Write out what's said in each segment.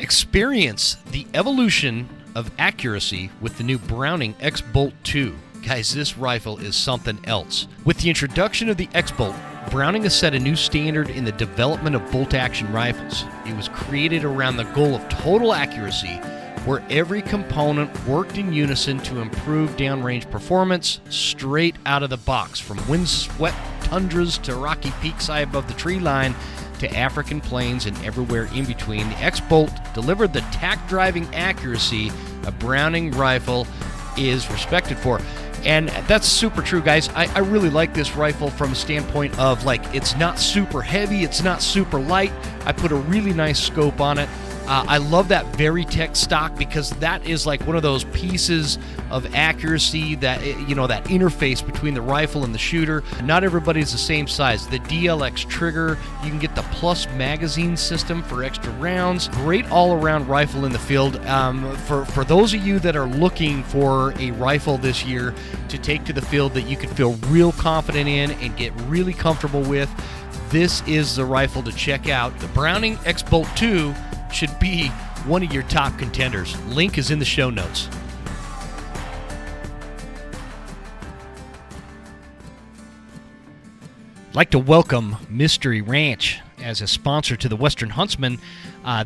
Experience the evolution of accuracy with the new Browning X-Bolt 2. Guys, this rifle is something else. With the introduction of the X-Bolt, Browning has set a new standard in the development of bolt-action rifles. It was created around the goal of total accuracy, where every component worked in unison to improve downrange performance straight out of the box, from windswept tundras to rocky peaks high above the tree line to African plains and everywhere in between. The X-Bolt delivered the tack-driving accuracy a Browning rifle is respected for. And that's super true, guys. I really like this rifle from a standpoint of, like, it's not super heavy, it's not super light. I put a really nice scope on it. I love that Veritech stock because that is like one of those pieces of accuracy that, you know, that interface between the rifle and the shooter. Not everybody's the same size. The DLX trigger, you can get the plus magazine system for extra rounds. Great all-around rifle in the field. For those of you that are looking for a rifle this year to take to the field that you can feel real confident in and get really comfortable with, this is the rifle to check out. The Browning X-Bolt 2 should be one of your top contenders. Link is in the show notes. I'd like to welcome Mystery Ranch as a sponsor to the Western Huntsman.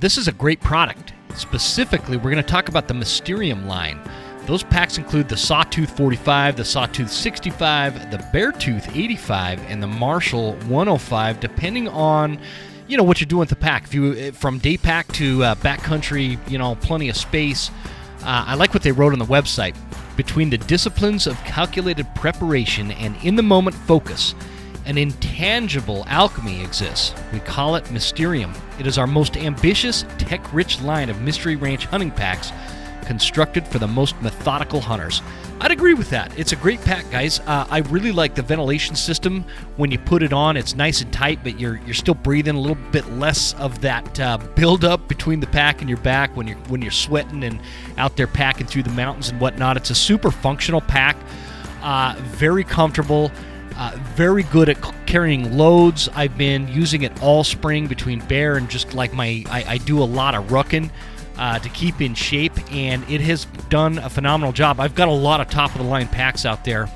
This is a great product. Specifically, we're going to talk about the Mysterium line. Those packs include the Sawtooth 45, the Sawtooth 65, the Beartooth 85, and the Marshall 105, depending on, you know, what you're doing with the pack. If you from day pack to backcountry, you know, plenty of space. I like what they wrote on the website. Between the disciplines of calculated preparation and in-the-moment focus, an intangible alchemy exists. We call it Mysterium. It is our most ambitious, tech-rich line of Mystery Ranch hunting packs, constructed for the most methodical hunters. I'd agree with that. It's a great pack, guys. I really like the ventilation system. When you put it on, it's nice and tight, but you're still breathing a little bit less of that buildup between the pack and your back when you're sweating and out there packing through the mountains and whatnot. It's a super functional pack, very comfortable, very good at carrying loads. I've been using it all spring between bear and just like I do a lot of rucking to keep in shape, and it has done a phenomenal job. I've got a lot of top-of-the-line packs out there,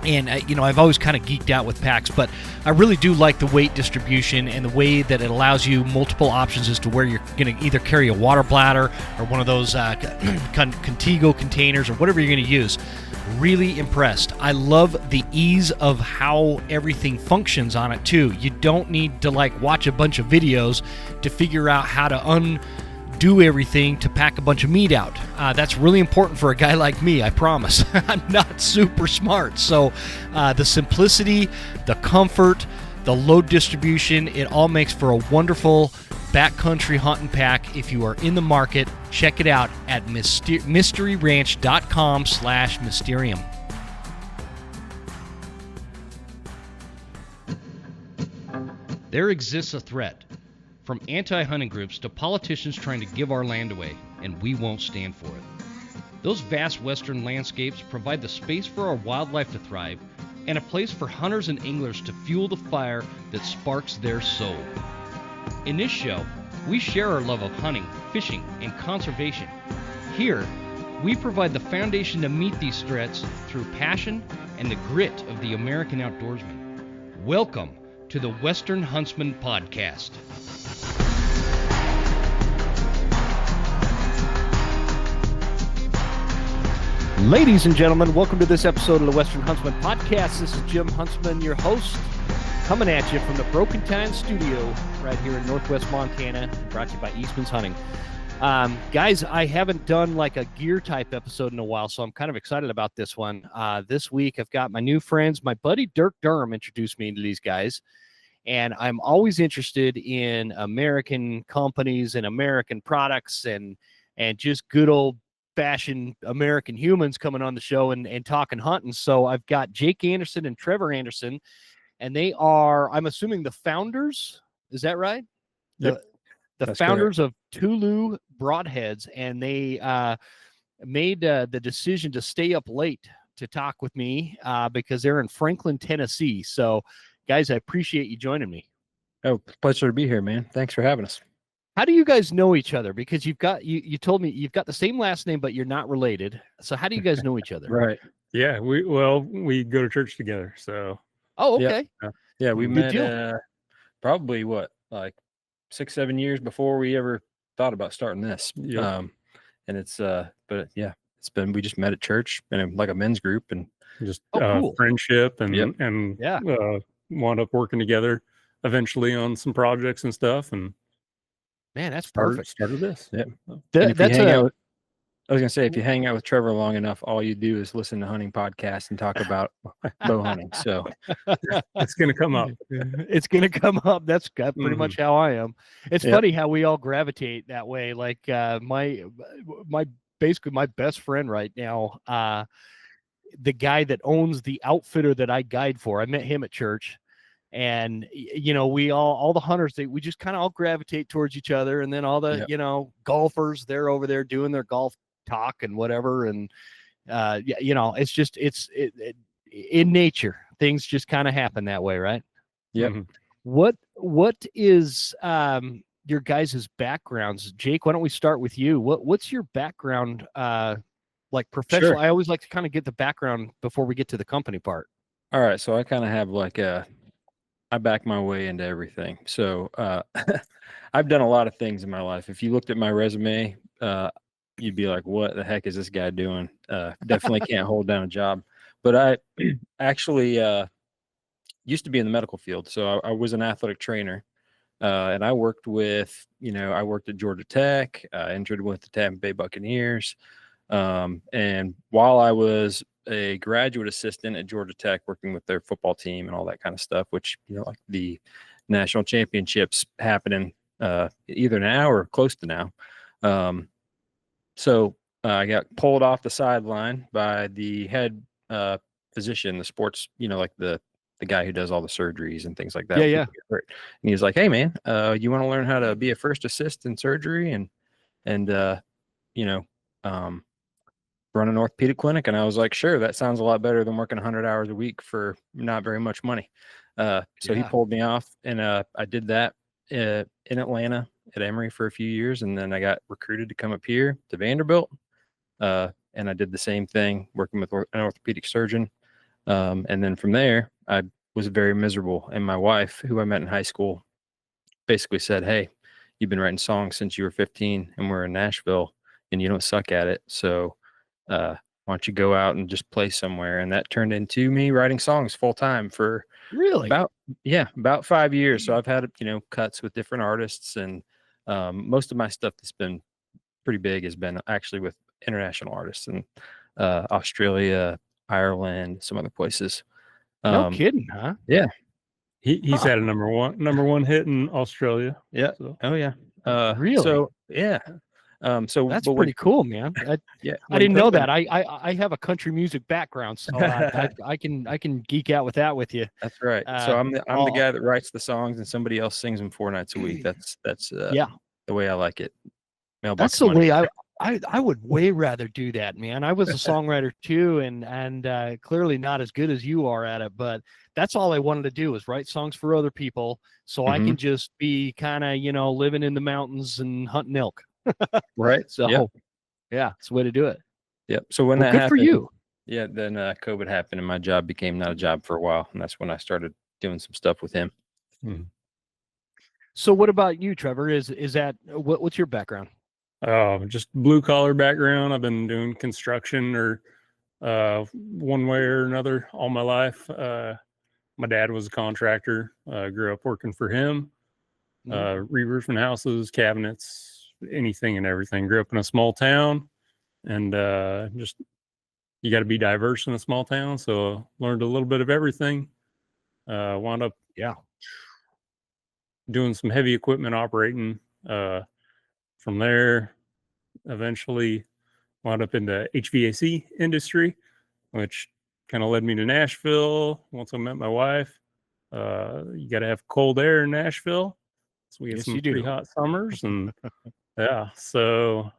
and you know, I've always kind of geeked out with packs, but I really do like the weight distribution and the way that it allows you multiple options as to where you're going to either carry a water bladder or one of those Contigo containers or whatever you're going to use. Really impressed. I love the ease of how everything functions on it, too. You don't need to, like, watch a bunch of videos to figure out how to undo everything to pack a bunch of meat out. That's really important for a guy like me, I promise. I'm not super smart. So the simplicity, the comfort, the load distribution, it all makes for a wonderful backcountry hunting pack. If you are in the market, check it out at mysteryranch.com/Mysterium. There exists a threat, from anti-hunting groups to politicians trying to give our land away, and we won't stand for it. Those vast western landscapes provide the space for our wildlife to thrive and a place for hunters and anglers to fuel the fire that sparks their soul. In this show, we share our love of hunting, fishing, and conservation. Here, we provide the foundation to meet these threats through passion and the grit of the American outdoorsman. Welcome to the Western Huntsman Podcast. Ladies and gentlemen, welcome to this episode of the Western Huntsman Podcast. This is Jim Huntsman, your host, coming at you from the Broken Time Studio right here in Northwest Montana, brought to you by Eastman's Hunting. Guys, I haven't done like a gear type episode in a while, so I'm kind of excited about this one. This week, I've got my new friends. My buddy Dirk Durham introduced me to these guys, and I'm always interested in American companies and American products and just good old-fashioned American humans coming on the show and talking hunting. So I've got Jake Anderson and Trevor Anderson, and they are, I'm assuming, the founders. Is that right? Yep. The founders correct. Of TouLou Broadheads, and they made the decision to stay up late to talk with me because they're in Franklin, Tennessee. So, guys, I appreciate you joining me. Oh, pleasure to be here, man. Thanks for having us. How do you guys know each other? Because you told me you've got the same last name, but you're not related. So how do you guys know each other? Right. Yeah, we go to church together. So Oh, okay. Yeah, we Good met deal. probably like 6-7 years before we ever thought about starting this. Yep. And it's but yeah, we just met at church and like a men's group and just cool. friendship and Yep. and Yeah. wound up working together eventually on some projects and stuff, and Man, that's perfect. started this. Yeah. I was gonna say, if you hang out with Trevor long enough, all you do is listen to hunting podcasts and talk about bow hunting. So it's gonna come up. It's gonna come up. That's pretty much how I am. It's funny how we all gravitate that way. Like my basically my best friend right now, the guy that owns the outfitter that I guide for, I met him at church. And we all the hunters, we just kind of all gravitate towards each other, and then all the golfers, they're over there doing their golf talk and whatever, and it's just it's in nature, things just kind of happen that way, right? Yeah. What is your guys' backgrounds? Jake, why don't we start with you? What's your background like professional? Sure. I always like to kind of get the background before we get to the company part. All right, so I kind of have like I back my way into everything. So I've done a lot of things in my life. If you looked at my resume, you'd be like, what the heck is this guy doing? Definitely can't hold down a job. But I actually used to be in the medical field. So I was an athletic trainer. And I worked with, I worked at Georgia Tech, entered with the Tampa Bay Buccaneers. And while I was a graduate assistant at Georgia Tech, working with their football team and all that kind of stuff, which, like the national championships happening either now or close to now. So I got pulled off the sideline by the head physician, the sports, like the guy who does all the surgeries and things like that. Yeah. And he was like, hey man, you want to learn how to be a first assist in surgery and run an orthopedic clinic? And I was like, sure, that sounds a lot better than working 100 hours a week for not very much money. So he pulled me off, and I did that in Atlanta at Emory for a few years. And then I got recruited to come up here to Vanderbilt. And I did the same thing, working with an orthopedic surgeon. And then from there, I was very miserable. And my wife, who I met in high school, basically said, hey, you've been writing songs since you were 15 and we're in Nashville and you don't suck at it. So why don't you go out and just play somewhere? And that turned into me writing songs full time for about 5 years. So I've had, cuts with different artists, and most of my stuff that's been pretty big has been actually with international artists in Australia, Ireland, some other places. No kidding, huh? Yeah. He's had a number one hit in Australia. Yeah. So. Oh yeah. Really? So yeah. So that's pretty cool, man. I didn't know that. I have a country music background, so I can geek out with that with you. That's right. So I'm the guy that writes the songs and somebody else sings them 4 nights a week. That's the way I like it. That's the way I would way rather do that, man. I was a songwriter too, and clearly not as good as you are at it, but that's all I wanted to do was write songs for other people, so I can just be kind of living in the mountains and hunting elk. Right. So yeah, it's the way to do it. Yep. So when that happened, good for you. Yeah, then COVID happened and my job became not a job for a while, and that's when I started doing some stuff with him. So what about you, Trevor? Is that what's your background? Just blue collar background. I've been doing construction or one way or another all my life. My dad was a contractor. Grew up working for him, re-roofing houses, cabinets, anything and everything. Grew up in a small town, and just you got to be diverse in a small town. So learned a little bit of everything. Wound up doing some heavy equipment operating. From there, eventually wound up in the HVAC industry, which kind of led me to Nashville. Once I met my wife, you got to have cold air in Nashville. So we had some pretty hot summers, and so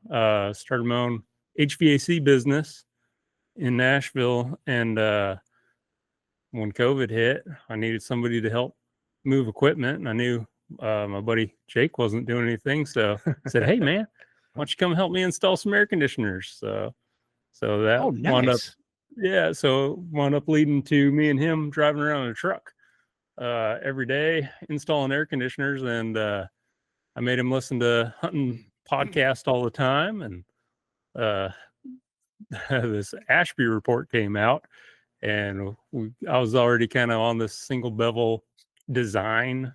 started my own HVAC business in Nashville. And when COVID hit, I needed somebody to help move equipment, and I knew my buddy Jake wasn't doing anything, so I said, "Hey man, why don't you come help me install some air conditioners?" So that wound up, wound up leading to me and him driving around in a truck every day installing air conditioners, and I made him listen to hunting podcast all the time, and this Ashby report came out, and I was already kind of on this single bevel design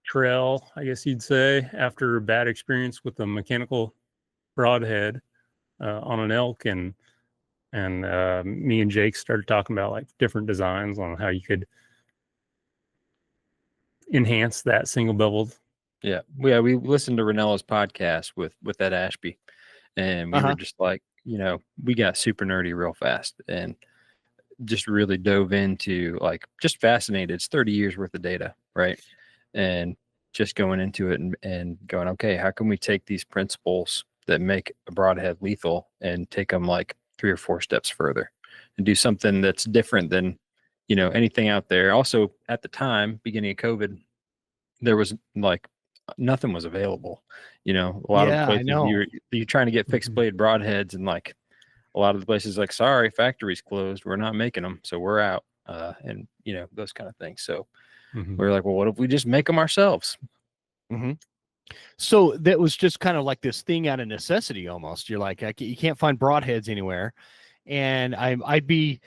trail, I guess you'd say, after a bad experience with a mechanical broadhead on an elk, and me and Jake started talking about like different designs on how you could enhance that single bevel. Yeah. We listened to Ranella's podcast with that Ashby, and we were just like, we got super nerdy real fast and just really dove into, like, just fascinated. It's 30 years worth of data, right? And just going into it and going, okay, how can we take these principles that make a broadhead lethal and take them like 3 or 4 steps further and do something that's different than, anything out there. Also, at the time, beginning of COVID, there was like nothing was available. A lot of places you're trying to get fixed blade broadheads, and like a lot of the places like, sorry, factory's closed, we're not making them, so we're out. And those kind of things. So we're like, well, what if we just make them ourselves? So that was just kind of like this thing out of necessity almost. You're like, you can't find broadheads anywhere. And I'd be,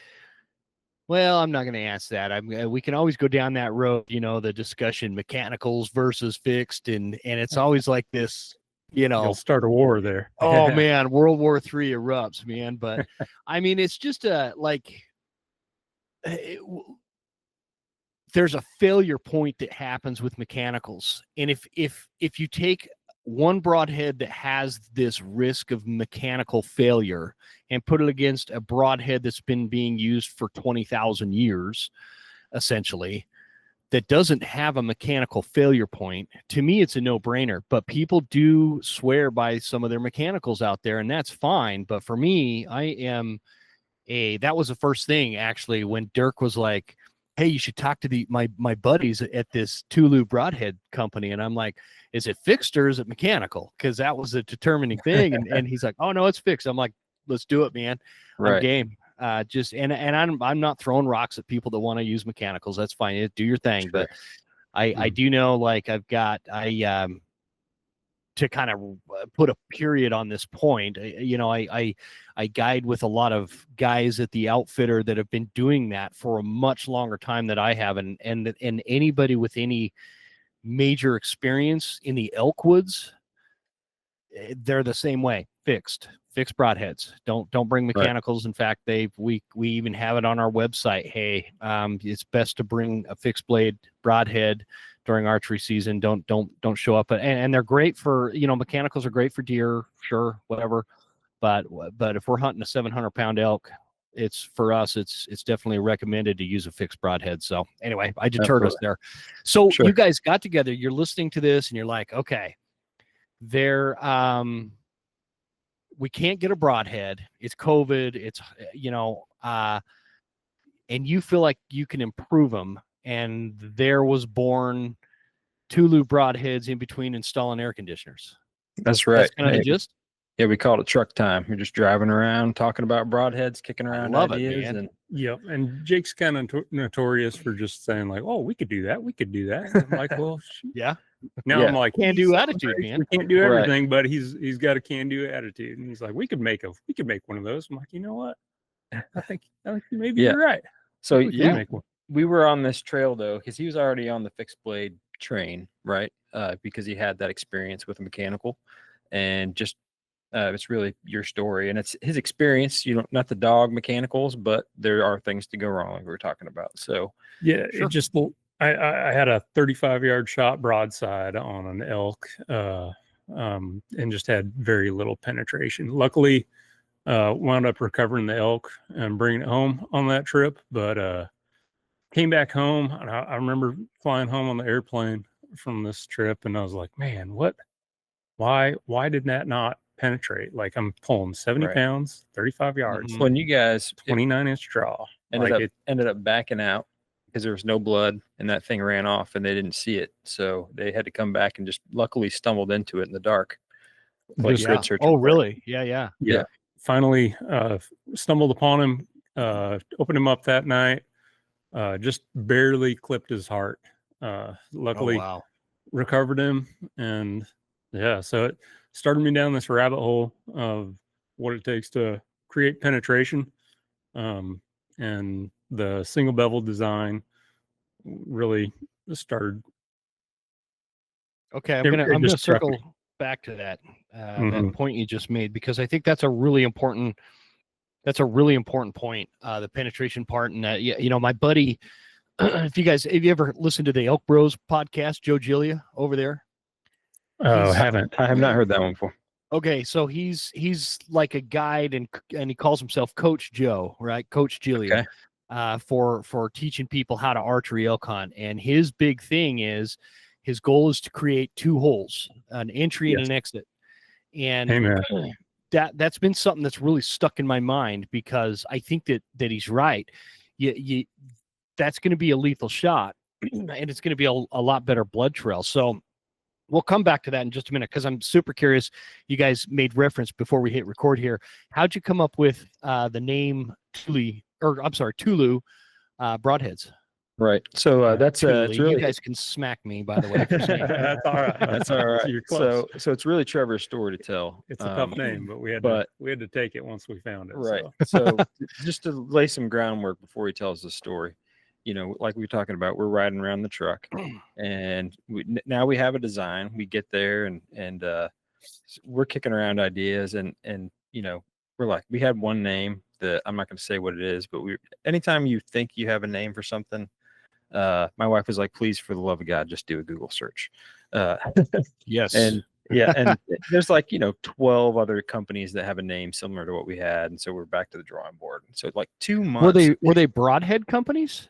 well, I'm not going to ask that. We can always go down that road, the discussion, mechanicals versus fixed. And it's always like this, You'll start a war there. Oh man, World War III erupts, man. But I mean, it's just there's a failure point that happens with mechanicals. And if you take one broadhead that has this risk of mechanical failure and put it against a broadhead that's been being used for 20,000 years, essentially, that doesn't have a mechanical failure point, to me, it's a no-brainer. But people do swear by some of their mechanicals out there, and that's fine. But for me, that was the first thing, actually, when Dirk was like, hey, you should talk to my buddies at this TouLou Broadhead company. And I'm like, is it fixed or is it mechanical? Because that was a determining thing. And he's like, oh no, it's fixed. I'm like, let's do it, man. Right. I'm game. I'm not throwing rocks at people that want to use mechanicals. That's fine. Do your thing. Sure. But I do know, like, to kind of put a period on this point, I guide with a lot of guys at the outfitter that have been doing that for a much longer time than I have, and anybody with any major experience in the elk woods, they're the same way. Fixed broadheads. Don't bring mechanicals. Right. In fact, we even have it on our website. Hey, it's best to bring a fixed blade broadhead during archery season. Don't show up. And they're great for, mechanicals are great for deer, sure, whatever. But if we're hunting a 700-pound elk, it's definitely recommended to use a fixed broadhead. So anyway, I deterred us there. So You guys got together, you're listening to this and you're like, okay, we can't get a broadhead. It's COVID. It's, and you feel like you can improve them. And there was born TouLou Broadheads in between installing air conditioners. That's right. That's kind of the gist. Yeah, we call it truck time. You're just driving around, talking about broadheads, kicking around ideas. And Jake's kind of notorious for just saying like, "Oh, we could do that. We could do that." And I'm like, "Well, yeah." Now I'm like, can-do attitude, man. We can't do everything, but he's got a can-do attitude, and he's like, we could make one of those. I'm like, you know what? I think maybe you're right. So we were on this trail though, because he was already on the fixed blade train, right? Because he had that experience with a mechanical, and just it's really your story, and it's his experience. Not the dog mechanicals, but there are things to go wrong, like we were talking about. So it just. I had a 35-yard shot broadside on an elk, and just had very little penetration. Luckily, wound up recovering the elk and bringing it home on that trip. But came back home, and I remember flying home on the airplane from this trip, and I was like, man, why did that not penetrate? Like, I'm pulling 70 pounds, 35 yards. When you guys 29-inch draw, ended up backing out. because there was no blood and that thing ran off and they didn't see it. So they had to come back and just luckily stumbled into it in the dark. Like grid search Oh, report. really? Yeah. Finally stumbled upon him, opened him up that night, just barely clipped his heart. Luckily recovered him. And yeah, so it started me down this rabbit hole of what it takes to create penetration. And the single bevel design really started. Okay, I'm gonna circle back to that that point you just made, because I think that's a really important point, the penetration part. And you know, my buddy, have you ever listened to the Elk Bros podcast, Joe Gilia over there? Oh, I haven't. I have not heard that one before. Okay, so he's like a guide, and he calls himself Coach Joe, right? Coach Gilia, for teaching people how to archery elk hunt. And his big thing is, his goal is to create 2 holes, an entry and an exit. And that's been something that's really stuck in my mind, because I think that he's right. That's going to be a lethal shot, and it's going to be a lot better blood trail. So we'll come back to that in just a minute, because I'm super curious. You guys made reference before we hit record here. How'd you come up with the name TouLou Broadheads? Right. So that's it's really, you guys can smack me, by the way. For saying That's all right. That's all right. So it's really Trevor's story to tell. It's a tough name, but we had to take it once we found it. Right. So just to lay some groundwork before he tells the story, you know, like we were talking about, we're riding around the truck, and now we have a design. We get there, and we're kicking around ideas, and you know, we're like, we had one name that I'm not going to say what it is, but anytime you think you have a name for something, my wife was like, please, for the love of God, just do a Google search. Yes. And and there's like, you know, 12 other companies that have a name similar to what we had. And so we're back to the drawing board. And so like 2 months. Were they broadhead companies?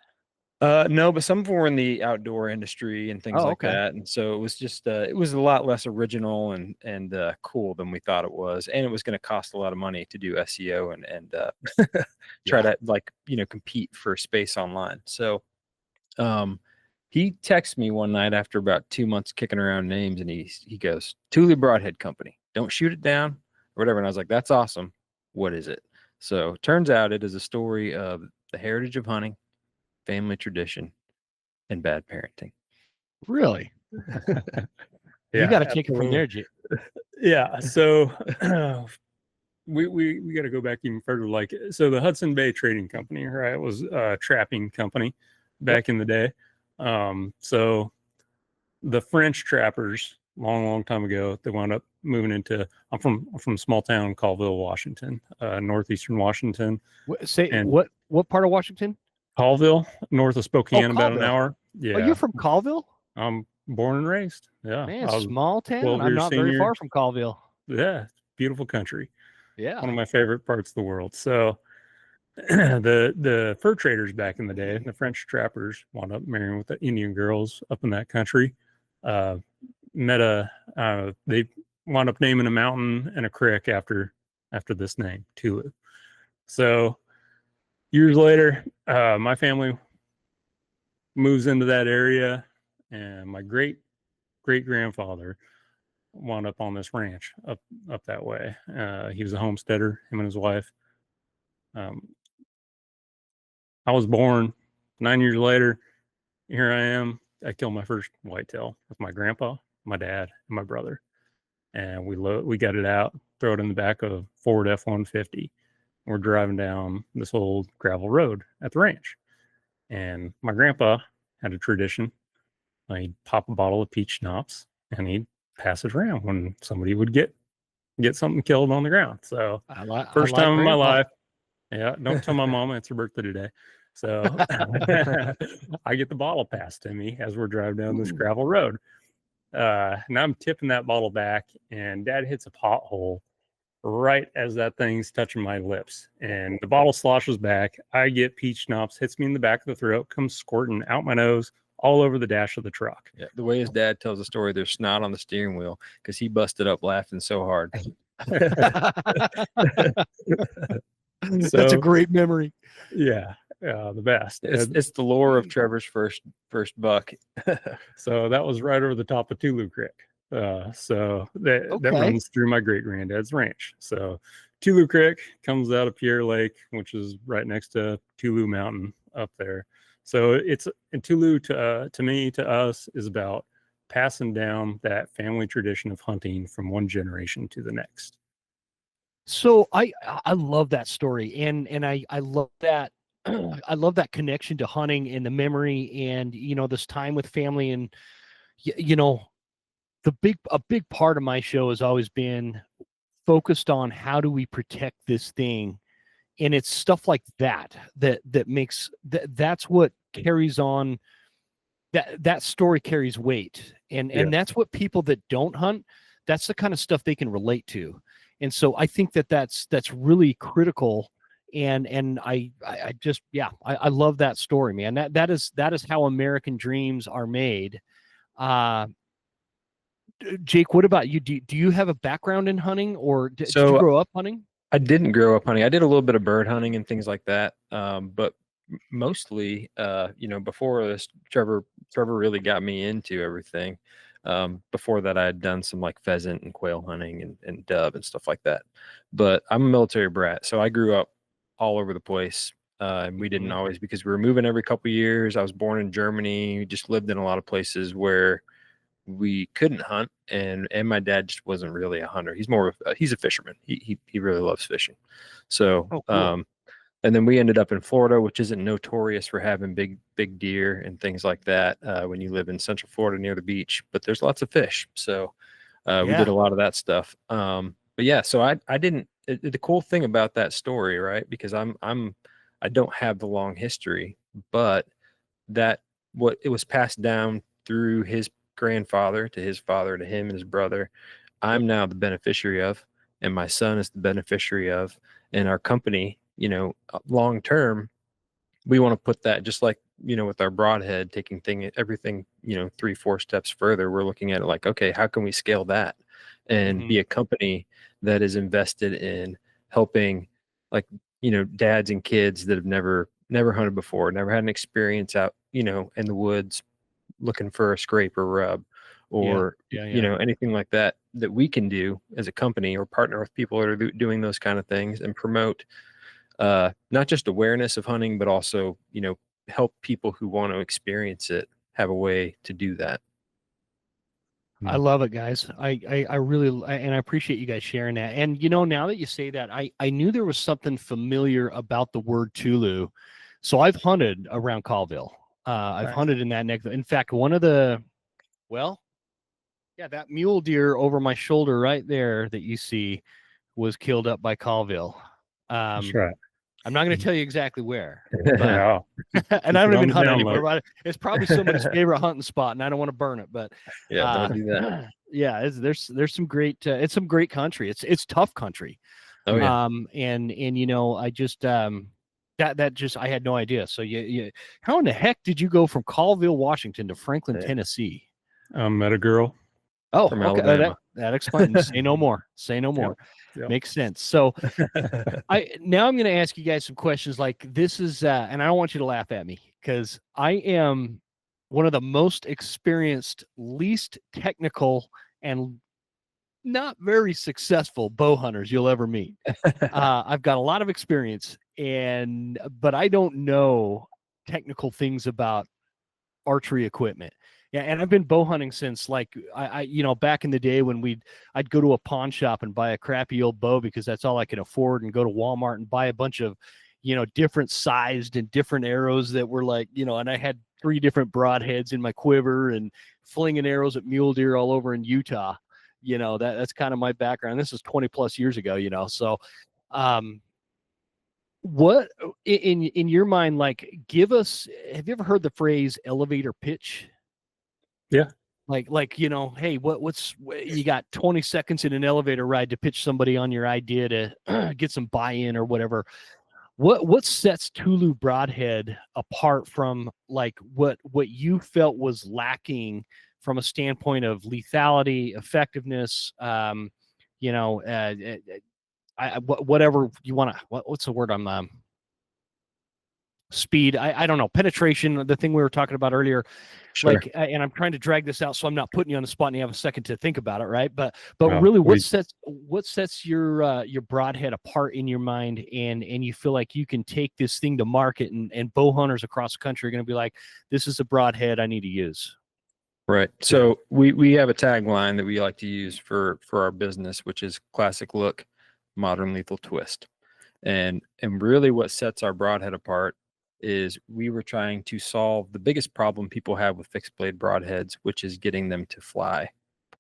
No, but some of them were in the outdoor industry and things like that. And so it was just, it was a lot less original and cool than we thought it was. And it was going to cost a lot of money to do SEO and try to, like, you know, compete for space online. So he texts me one night after about 2 months kicking around names, and he goes, TouLou Broadhead Company, don't shoot it down or whatever. And I was like, that's awesome. What is it? So turns out it is a story of the heritage of hunting, family tradition, and bad parenting. Really? You got to take it from there, Jake. Yeah. So we got to go back even further. Like, so the Hudson Bay Trading Company, right, was a trapping company back in the day. So the French trappers, long time ago, they wound up moving into. I'm from small town Colville, Washington, northeastern Washington. What part of Washington? Colville, north of Spokane, about an hour. Yeah. Oh, you're from Colville? I'm born and raised. Yeah. Man, small town. I'm not very far from Colville. Yeah, beautiful country. Yeah. One of my favorite parts of the world. So the fur traders back in the day, the French trappers, wound up marrying with the Indian girls up in that country. They wound up naming a mountain and a creek after this name, TouLou. So years later, my family moves into that area, and my great grandfather wound up on this ranch up that way. He was a homesteader, him and his wife. I was born 9 years later. Here I am. I killed my first whitetail with my grandpa, my dad, and my brother. And we got it out, throw it in the back of a Ford F-150. We're driving down this old gravel road at the ranch. And my grandpa had a tradition. He'd pop a bottle of peach schnapps and he'd pass it around when somebody would get something killed on the ground. So first time in my life. Yeah, don't tell my mama it's her birthday today. So I get the bottle passed to me as we're driving down this gravel road. Now I'm tipping that bottle back, and Dad hits a pothole right as that thing's touching my lips, and the bottle sloshes back. I get peach schnapps, hits me in the back of the throat, comes squirting out my nose, all over the dash of the truck. Yeah, the way his dad tells the story, there's snot on the steering wheel because he busted up laughing so hard. That's a great memory. Yeah. the best. It's the lore of Trevor's first buck. So that was right over the top of TouLou Creek. So that runs through my great granddad's ranch. So TouLou Creek comes out of Pierre Lake, which is right next to TouLou Mountain up there. So and TouLou to us is about passing down that family tradition of hunting from one generation to the next. So I love that story, and I love that I love that connection to hunting and the memory, and this time with family, and a big part of my show has always been focused on how do we protect this thing, and it's stuff like that makes that's what carries on. That story carries weight, and that's what people that don't hunt, that's the kind of stuff they can relate to. And so I think that's really critical. And I love that story, man. That is how American dreams are made. Jake, what about you? Do you have a background in hunting, or did you grow up hunting? I didn't grow up hunting. I did a little bit of bird hunting and things like that. But mostly, before this, Trevor really got me into everything. Before that, I had done some like pheasant and quail hunting and dove and stuff like that. But I'm a military brat, so I grew up all over the place. And we didn't always, because we were moving every couple of years. I was born in Germany. We just lived in a lot of places where we couldn't hunt, and my dad just wasn't really a hunter. He's a fisherman. He really loves fishing. So, cool. And then we ended up in Florida, which isn't notorious for having big deer and things like that when you live in Central Florida near the beach, but there's lots of fish. So we did a lot of that stuff. But yeah, so I didn't, the cool thing about that story, right? Because I don't have the long history, but what it was passed down through his grandfather to his father to him and his brother, I'm now the beneficiary of, and my son is the beneficiary of, and our company, long term, we want to put that, just like with our broadhead, taking everything 3-4 steps further. We're looking at it like, okay, how can we scale that and be a company that is invested in helping, like, dads and kids that have never hunted before, never had an experience out in the woods looking for a scrape or rub, or anything like that we can do as a company, or partner with people that are doing those kind of things, and promote not just awareness of hunting, but also help people who want to experience it have a way to do that. I love it, guys. I really, and I appreciate you guys sharing that. And now that you say that, I knew there was something familiar about the word TouLou. So I've hunted around Colville. I've hunted in that neck. In fact, one of that mule deer over my shoulder right there that you see was killed up by Colville. That's right. I'm not going to tell you exactly where, but, and I don't even hunt anymore. But it's probably somebody's favorite hunting spot, and I don't want to burn it. But don't do that. Yeah, there's some great. It's some great country. It's tough country. Oh yeah. And I just that just, I had no idea. So how in the heck did you go from Colville, Washington to Franklin, Tennessee? Met a girl. Oh, okay. That explains. Say no more. Say no more. Yep. Makes sense. So now I'm going to ask you guys some questions. Like, this is, and I don't want you to laugh at me, because I am one of the most experienced, least technical, and not very successful bow hunters you'll ever meet. I've got a lot of experience, but I don't know technical things about archery equipment. Yeah, and I've been bow hunting since, like, I back in the day when I'd go to a pawn shop and buy a crappy old bow because that's all I could afford, and go to Walmart and buy a bunch of, different sized and different arrows that were like, and I had 3 different broadheads in my quiver and flinging arrows at mule deer all over in Utah. That's kind of my background. This is 20 plus years ago, so, what in your mind, like, have you ever heard the phrase elevator pitch? Yeah. Like, hey, what's you got 20 seconds in an elevator ride to pitch somebody on your idea to get some buy-in or whatever. What sets TouLou Broadhead apart from, like, what you felt was lacking from a standpoint of lethality, effectiveness, whatever you want to, what's the word I'm speed. I don't know, penetration, the thing we were talking about earlier. Sure. Like, and I'm trying to drag this out so I'm not putting you on the spot and you have a second to think about it, right? But Well, really, what sets your broadhead apart in your mind, and you feel like you can take this thing to market, and bow hunters across the country are going to be like, this is a broadhead I need to use. Right. So we have a tagline that we like to use for our business, which is classic look, modern lethal twist. And really what sets our broadhead apart is we were trying to solve the biggest problem people have with fixed blade broadheads, which is getting them to fly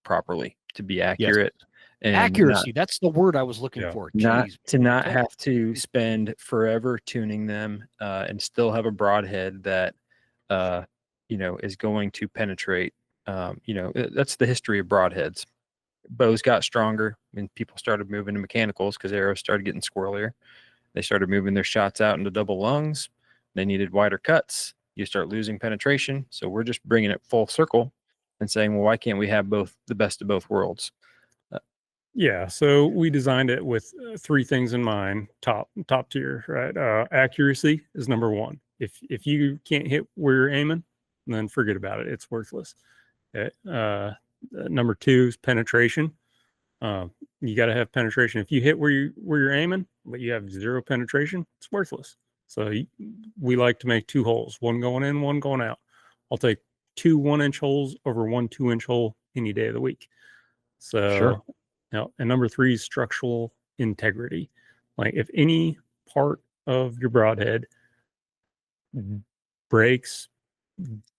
properly, to be accurate. Yes. And accuracy, that's the word I was looking for. Not Jeez. to not have to spend forever tuning them and still have a broadhead that is going to penetrate. That's the history of broadheads. Bows got stronger and people started moving to mechanicals because arrows started getting squirrelier. They started moving their shots out into double lungs. They needed wider cuts. You start losing penetration. So we're just bringing it full circle and saying, well, why can't we have the best of both worlds? Yeah, so we designed it with three things in mind. Top tier, right? Accuracy is number one. If you can't hit where you're aiming, then forget about it. It's worthless. Okay. Number two is penetration. You got to have penetration. If you hit where you're aiming, but you have zero penetration, it's worthless. So we like to make two holes, one going in, one going out. I'll take 2 1-inch holes over 1 2-inch hole any day of the week. So, sure. And number three is structural integrity. Like if any part of your broadhead breaks,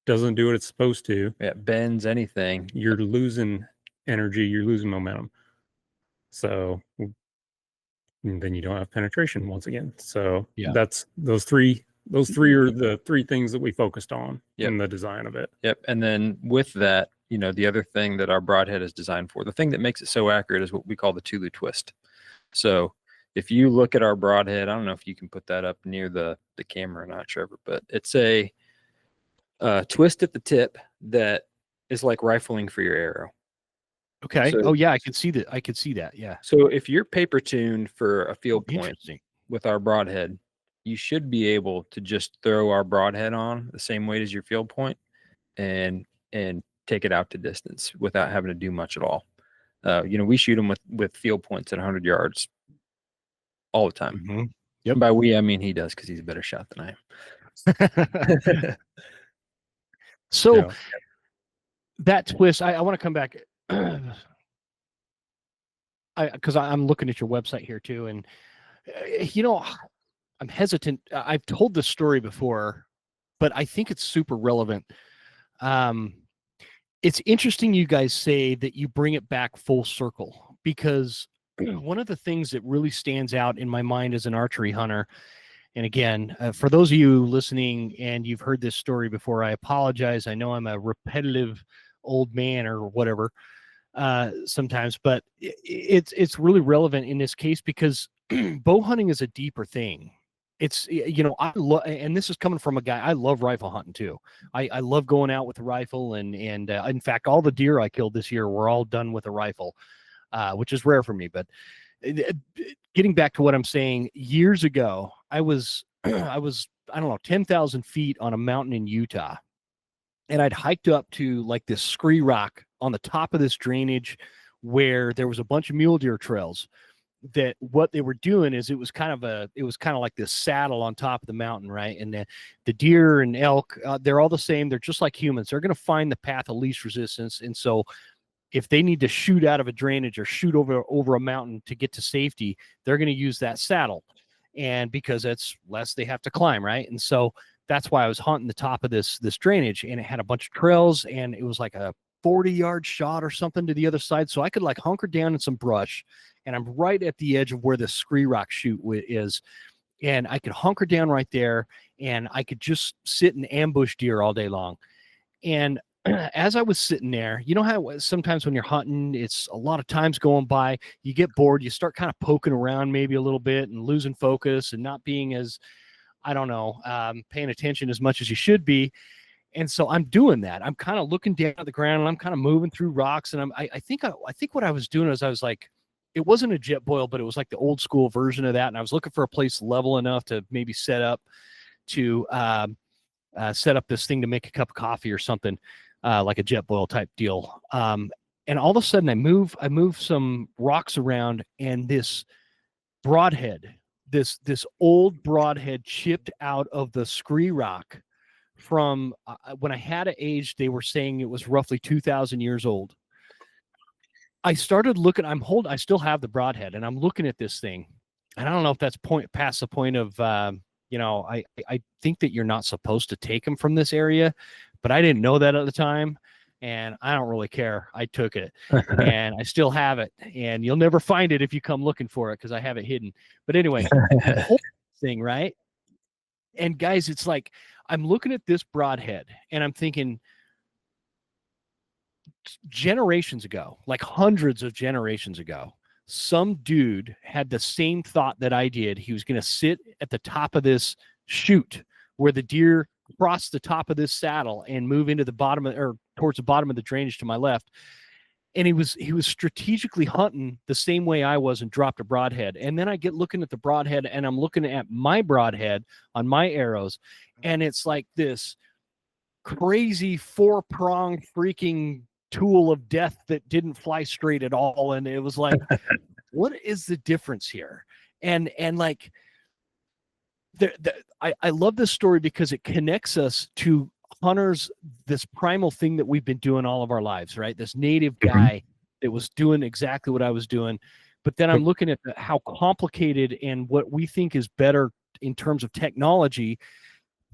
doesn't do what it's supposed to, bends, anything, you're losing energy, you're losing momentum. So then you don't have penetration once again. So that's those three are the three things that we focused on in the design of it. Yep. And then with that, the other thing that our broadhead is designed for, the thing that makes it so accurate, is what we call the TouLou twist. So if you look at our broadhead, I don't know if you can put that up near the camera or not, Trevor, but it's a twist at the tip that is like rifling for your arrow. Okay. So, I could see that. I could see that. Yeah. So if you're paper tuned for a field point with our broadhead, you should be able to just throw our broadhead on the same weight as your field point and take it out to distance without having to do much at all. We shoot them with field points at 100 yards all the time. Mm-hmm. Yep. By we, I mean he does, because he's a better shot than I am. So that twist, I want to come back because I'm looking at your website here too, and I'm hesitant. I've told this story before, but I think it's super relevant. It's interesting you guys say that you bring it back full circle, because one of the things that really stands out in my mind as an archery hunter, and again, for those of you listening and you've heard this story before, I apologize. I know I'm a repetitive old man or whatever sometimes, but it's really relevant in this case because bow hunting is a deeper thing. It's, I love, and this is coming from a guy, I love rifle hunting too. I love going out with a rifle, and in fact, all the deer I killed this year were all done with a rifle, which is rare for me. But getting back to what I'm saying, years ago, I was, I don't know, 10,000 feet on a mountain in Utah, and I'd hiked up to like this scree rock on the top of this drainage where there was a bunch of mule deer trails. That what they were doing is it was kind of like this saddle on top of the mountain, right? And the deer and elk, they're all the same. They're just like humans. They're going to find the path of least resistance. And so if they need to shoot out of a drainage or shoot over a mountain to get to safety, they're going to use that saddle. And because it's less they have to climb, right? And so that's why I was hunting the top of this drainage, and it had a bunch of trails, and it was like a 40-yard shot or something to the other side. So I could like hunker down in some brush, and I'm right at the edge of where the scree rock shoot is. And I could hunker down right there, and I could just sit and ambush deer all day long. And as I was sitting there, you know how sometimes when you're hunting, it's a lot of times going by, you get bored, you start kind of poking around maybe a little bit and losing focus and not being as, I don't know, paying attention as much as you should be. And so I'm doing that. I'm kind of looking down at the ground, and I'm kind of moving through rocks. And I think what I was doing is I was like, it wasn't a jet boil, but it was like the old school version of that. And I was looking for a place level enough to maybe set up to set up this thing to make a cup of coffee or something, like a jet boil type deal. And all of a sudden I move some rocks around, and this broadhead, this old broadhead chipped out of the scree rock from when I had it aged. They were saying it was roughly 2,000 years old. I started looking, I still have the broadhead, and I'm looking at this thing, and I don't know if that's past the point of, I think that you're not supposed to take them from this area, but I didn't know that at the time, and I don't really care. I took it, and I still have it, and you'll never find it if you come looking for it, because I have it hidden. But anyway, the whole thing, right? And guys, it's like, I'm looking at this broadhead, and I'm thinking, generations ago, like hundreds of generations ago, some dude had the same thought that I did. He was going to sit at the top of this chute where the deer cross the top of this saddle and move into the bottom or towards the bottom of the drainage to my left. And he was strategically hunting the same way I was, and dropped a broadhead. And then I get looking at the broadhead, and I'm looking at my broadhead on my arrows, and it's like this crazy 4-pronged freaking tool of death that didn't fly straight at all. And it was like, what is the difference here? And like, I love this story because it connects us to hunters, this primal thing that we've been doing all of our lives, right? This native guy that was doing exactly what I was doing. But then I'm looking at how complicated and what we think is better in terms of technology.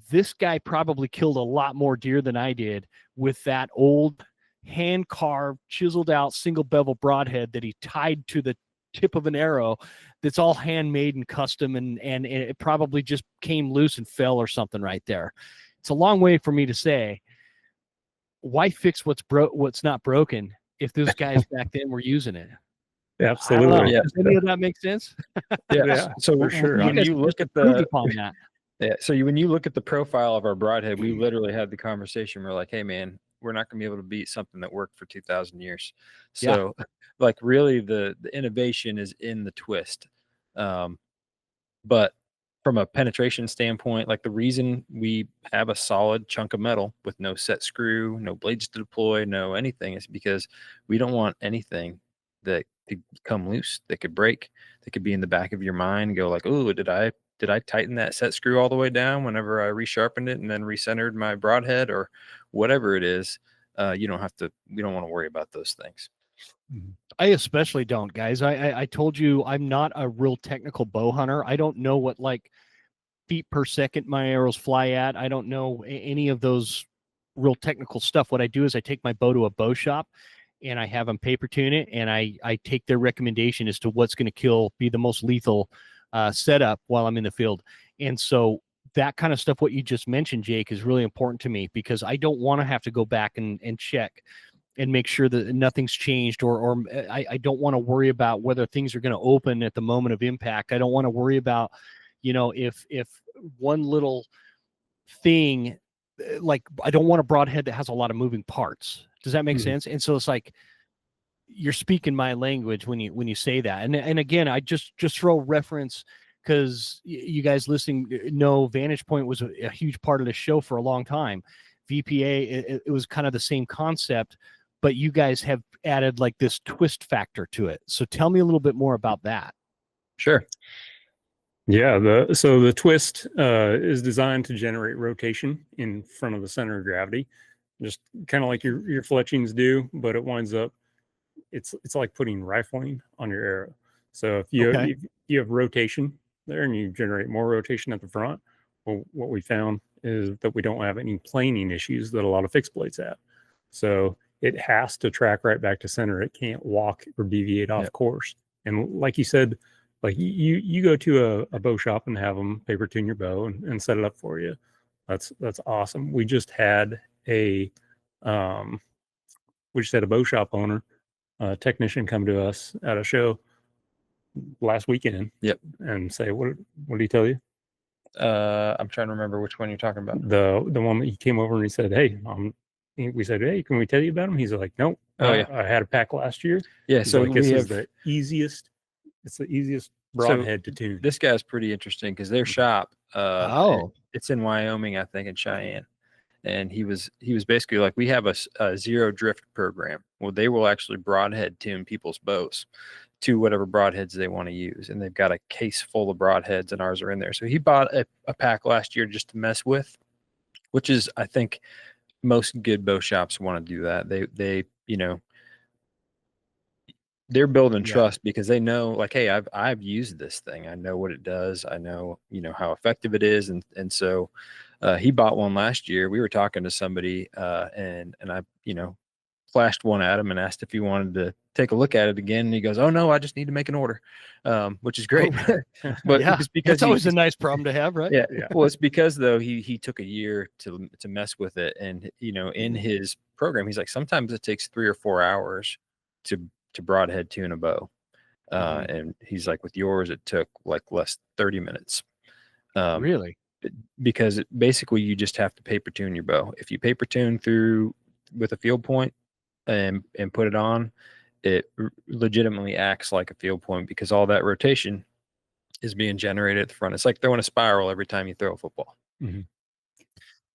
This guy probably killed a lot more deer than I did with that old hand-carved, chiseled out single bevel broadhead that he tied to the tip of an arrow that's all handmade and custom, and it probably just came loose and fell or something right there. It's a long way for me to say, why fix what's not broken if those guys back then were using it? Absolutely. Does any of that make sense? Yeah, So for sure. when you look at the that. when you look at the profile of our broadhead, we literally had the conversation. We're like, hey man, we're not going to be able to beat something that worked for 2,000 years. So like really the innovation is in the twist. But from a penetration standpoint, like the reason we have a solid chunk of metal with no set screw, no blades to deploy, no anything, is because we don't want anything that could come loose, that could break, that could be in the back of your mind and go like, oh, did I tighten that set screw all the way down whenever I resharpened it and then recentered my broadhead or whatever it is? We don't want to worry about those things. I especially don't, guys. I told you I'm not a real technical bow hunter. I don't know what like feet per second my arrows fly at. I don't know any of those real technical stuff. What I do is I take my bow to a bow shop and I have them paper tune it, and I take their recommendation as to what's going to be the most lethal setup while I'm in the field. And so that kind of stuff, what you just mentioned, Jake, is really important to me because I don't want to have to go back and check and make sure that nothing's changed, or I don't want to worry about whether things are going to open at the moment of impact. I don't want to worry about, if one little thing, like I don't want a broadhead that has a lot of moving parts. Does that make sense? And so it's like, you're speaking my language when you say that. And again, I just throw reference because you guys listening know Vantage Point was a huge part of the show for a long time. VPA, it was kind of the same concept, but you guys have added like this twist factor to it. So tell me a little bit more about that. Sure. Yeah, so the twist is designed to generate rotation in front of the center of gravity, just kind of like your fletchings do, but it winds up, it's like putting rifling on your arrow. So if you have rotation there and you generate more rotation at the front, well, what we found is that we don't have any planing issues that a lot of fixed blades have. So it has to track right back to center. It can't walk or deviate off course. And like you said, like you go to a bow shop and have them paper tune your bow and set it up for you. That's awesome. We just had a bow shop owner, technician come to us at a show last weekend. Yep. And say, what did he tell you? I'm trying to remember which one you're talking about. The one that he came over and he said, hey, we said, hey, can we tell you about him? He's like, nope. I had a pack last year. Yeah. He's so like, this is the easiest. It's the easiest broadhead to tune. This guy's pretty interesting because their shop it's in Wyoming, I think, in Cheyenne. And he was basically like, we have a zero drift program. Well, they will actually broadhead tune people's bows to whatever broadheads they want to use. And they've got a case full of broadheads, and ours are in there. So he bought a pack last year just to mess with, which is, I think most good bow shops want to do that. They, you know, they're building trust because they know, like, hey, I've used this thing. I know what it does. I know, you know, how effective it is. And so he bought one last year. We were talking to somebody and I, you know, flashed one at him and asked if he wanted to take a look at it again. And he goes, "Oh no, I just need to make an order," which is great. But it's because it's always a nice problem to have, right? Yeah. Well, it's because though he took a year to mess with it. And, you know, in his program, he's like, sometimes it takes 3 or 4 hours to broadhead tune a bow. And he's like, with yours, it took like less 30 minutes. Really? Because basically you just have to paper tune your bow. If you paper tune through with a field point and put it on, it legitimately acts like a field point because all that rotation is being generated at the front. It's like throwing a spiral every time you throw a football. Mm-hmm.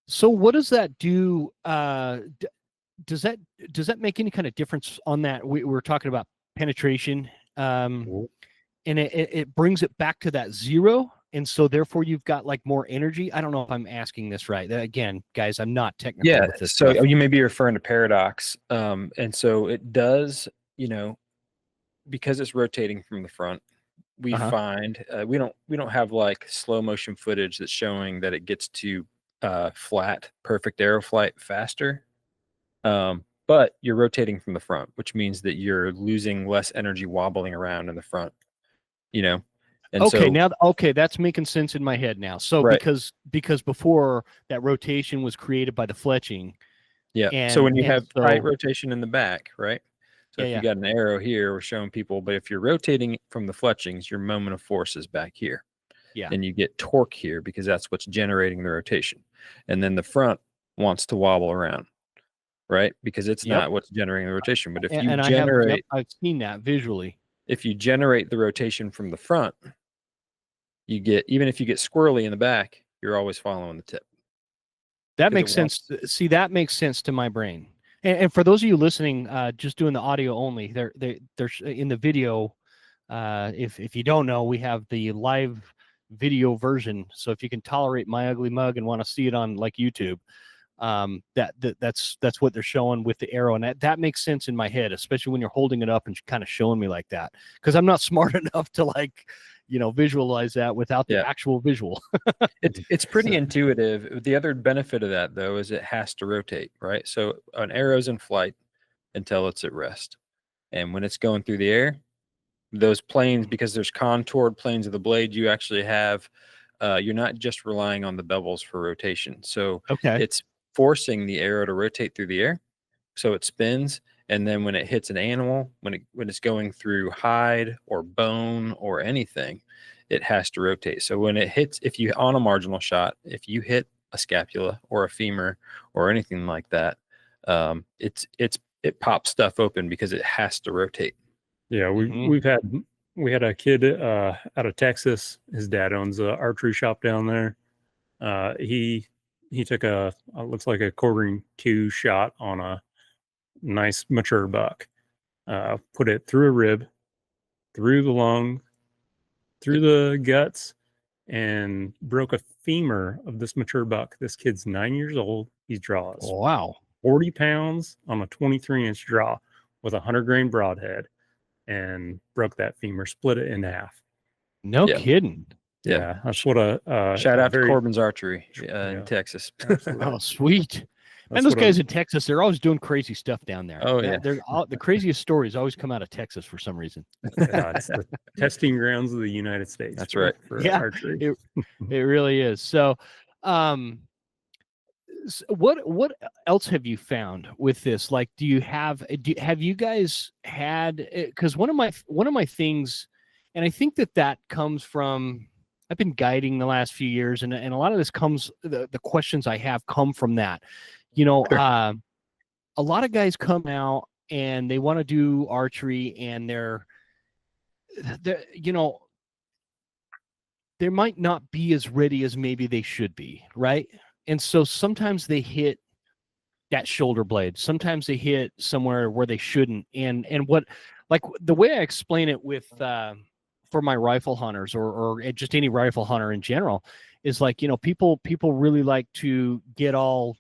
So what does that do? Does that make any kind of difference on that? We're talking about penetration, and it brings it back to that zero. And so therefore you've got like more energy. I don't know if I'm asking this right. Again, guys, I'm not technical with this so stuff. you may be referring to paradox. And so it does, you know, because it's rotating from the front, we find we don't have like slow motion footage that's showing that it gets to flat, perfect arrow flight faster. But you're rotating from the front, which means that you're losing less energy wobbling around in the front, you know? And that's making sense in my head now. So because before that rotation was created by the fletching. Yeah. So when you have tight rotation in the back, right? So if you got an arrow here, we're showing people, but if you're rotating from the fletchings, your moment of force is back here. Yeah. And you get torque here because that's what's generating the rotation. And then the front wants to wobble around, right? Because it's not what's generating the rotation. But if you generate, I've seen that visually. If you generate the rotation from the front, you get, even if you get squirrely in the back, you're always following the tip. That makes sense. See, that makes sense to my brain. And for those of you listening, just doing the audio only, they're in the video. If you don't know, we have the live video version. So if you can tolerate my ugly mug and want to see it on like YouTube, that's what they're showing with the arrow, and that makes sense in my head, especially when you're holding it up and kind of showing me like that, because I'm not smart enough to like, you know, visualize that without the actual visual. It's pretty intuitive. The other benefit of that though is it has to rotate, right? So an arrow's in flight until it's at rest, and when it's going through the air, those planes, because there's contoured planes of the blade, you actually have you're not just relying on the bevels for rotation. So it's forcing the arrow to rotate through the air, so it spins, and then when it hits an animal, when it's going through hide or bone or anything, it has to rotate. So when it hits, if you on a marginal shot, if you hit a scapula or a femur or anything like that, it pops stuff open because it has to rotate. Yeah, we had a kid out of Texas. His dad owns an archery shop down there. He took looks like a quartering 2 shot on a nice mature buck. Put it through a rib, through the lung, through the guts, and broke a femur of this mature buck. This kid's 9 years old. He draws 40 pounds on a 23-inch draw with a 100-grain broadhead, and broke that femur, split it in half. No kidding. Yeah, that's what shout out to Corbin's Archery in Texas. Oh, sweet. And those guys in Texas, they're always doing crazy stuff down there. Oh, the craziest stories always come out of Texas for some reason. It's the testing grounds of the United States. That's right. For archery. It really is. So, what else have you found with this? Like, have you guys had? Because one of my things, and I think that comes from, I've been guiding the last few years, and a lot of this comes, the questions I have come from that. You know, a lot of guys come out and they want to do archery, and they're you know, they might not be as ready as maybe they should be, right? And so sometimes they hit that shoulder blade. Sometimes they hit somewhere where they shouldn't. And what, like the way I explain it with for my rifle hunters or just any rifle hunter in general is like, you know, people really like to get all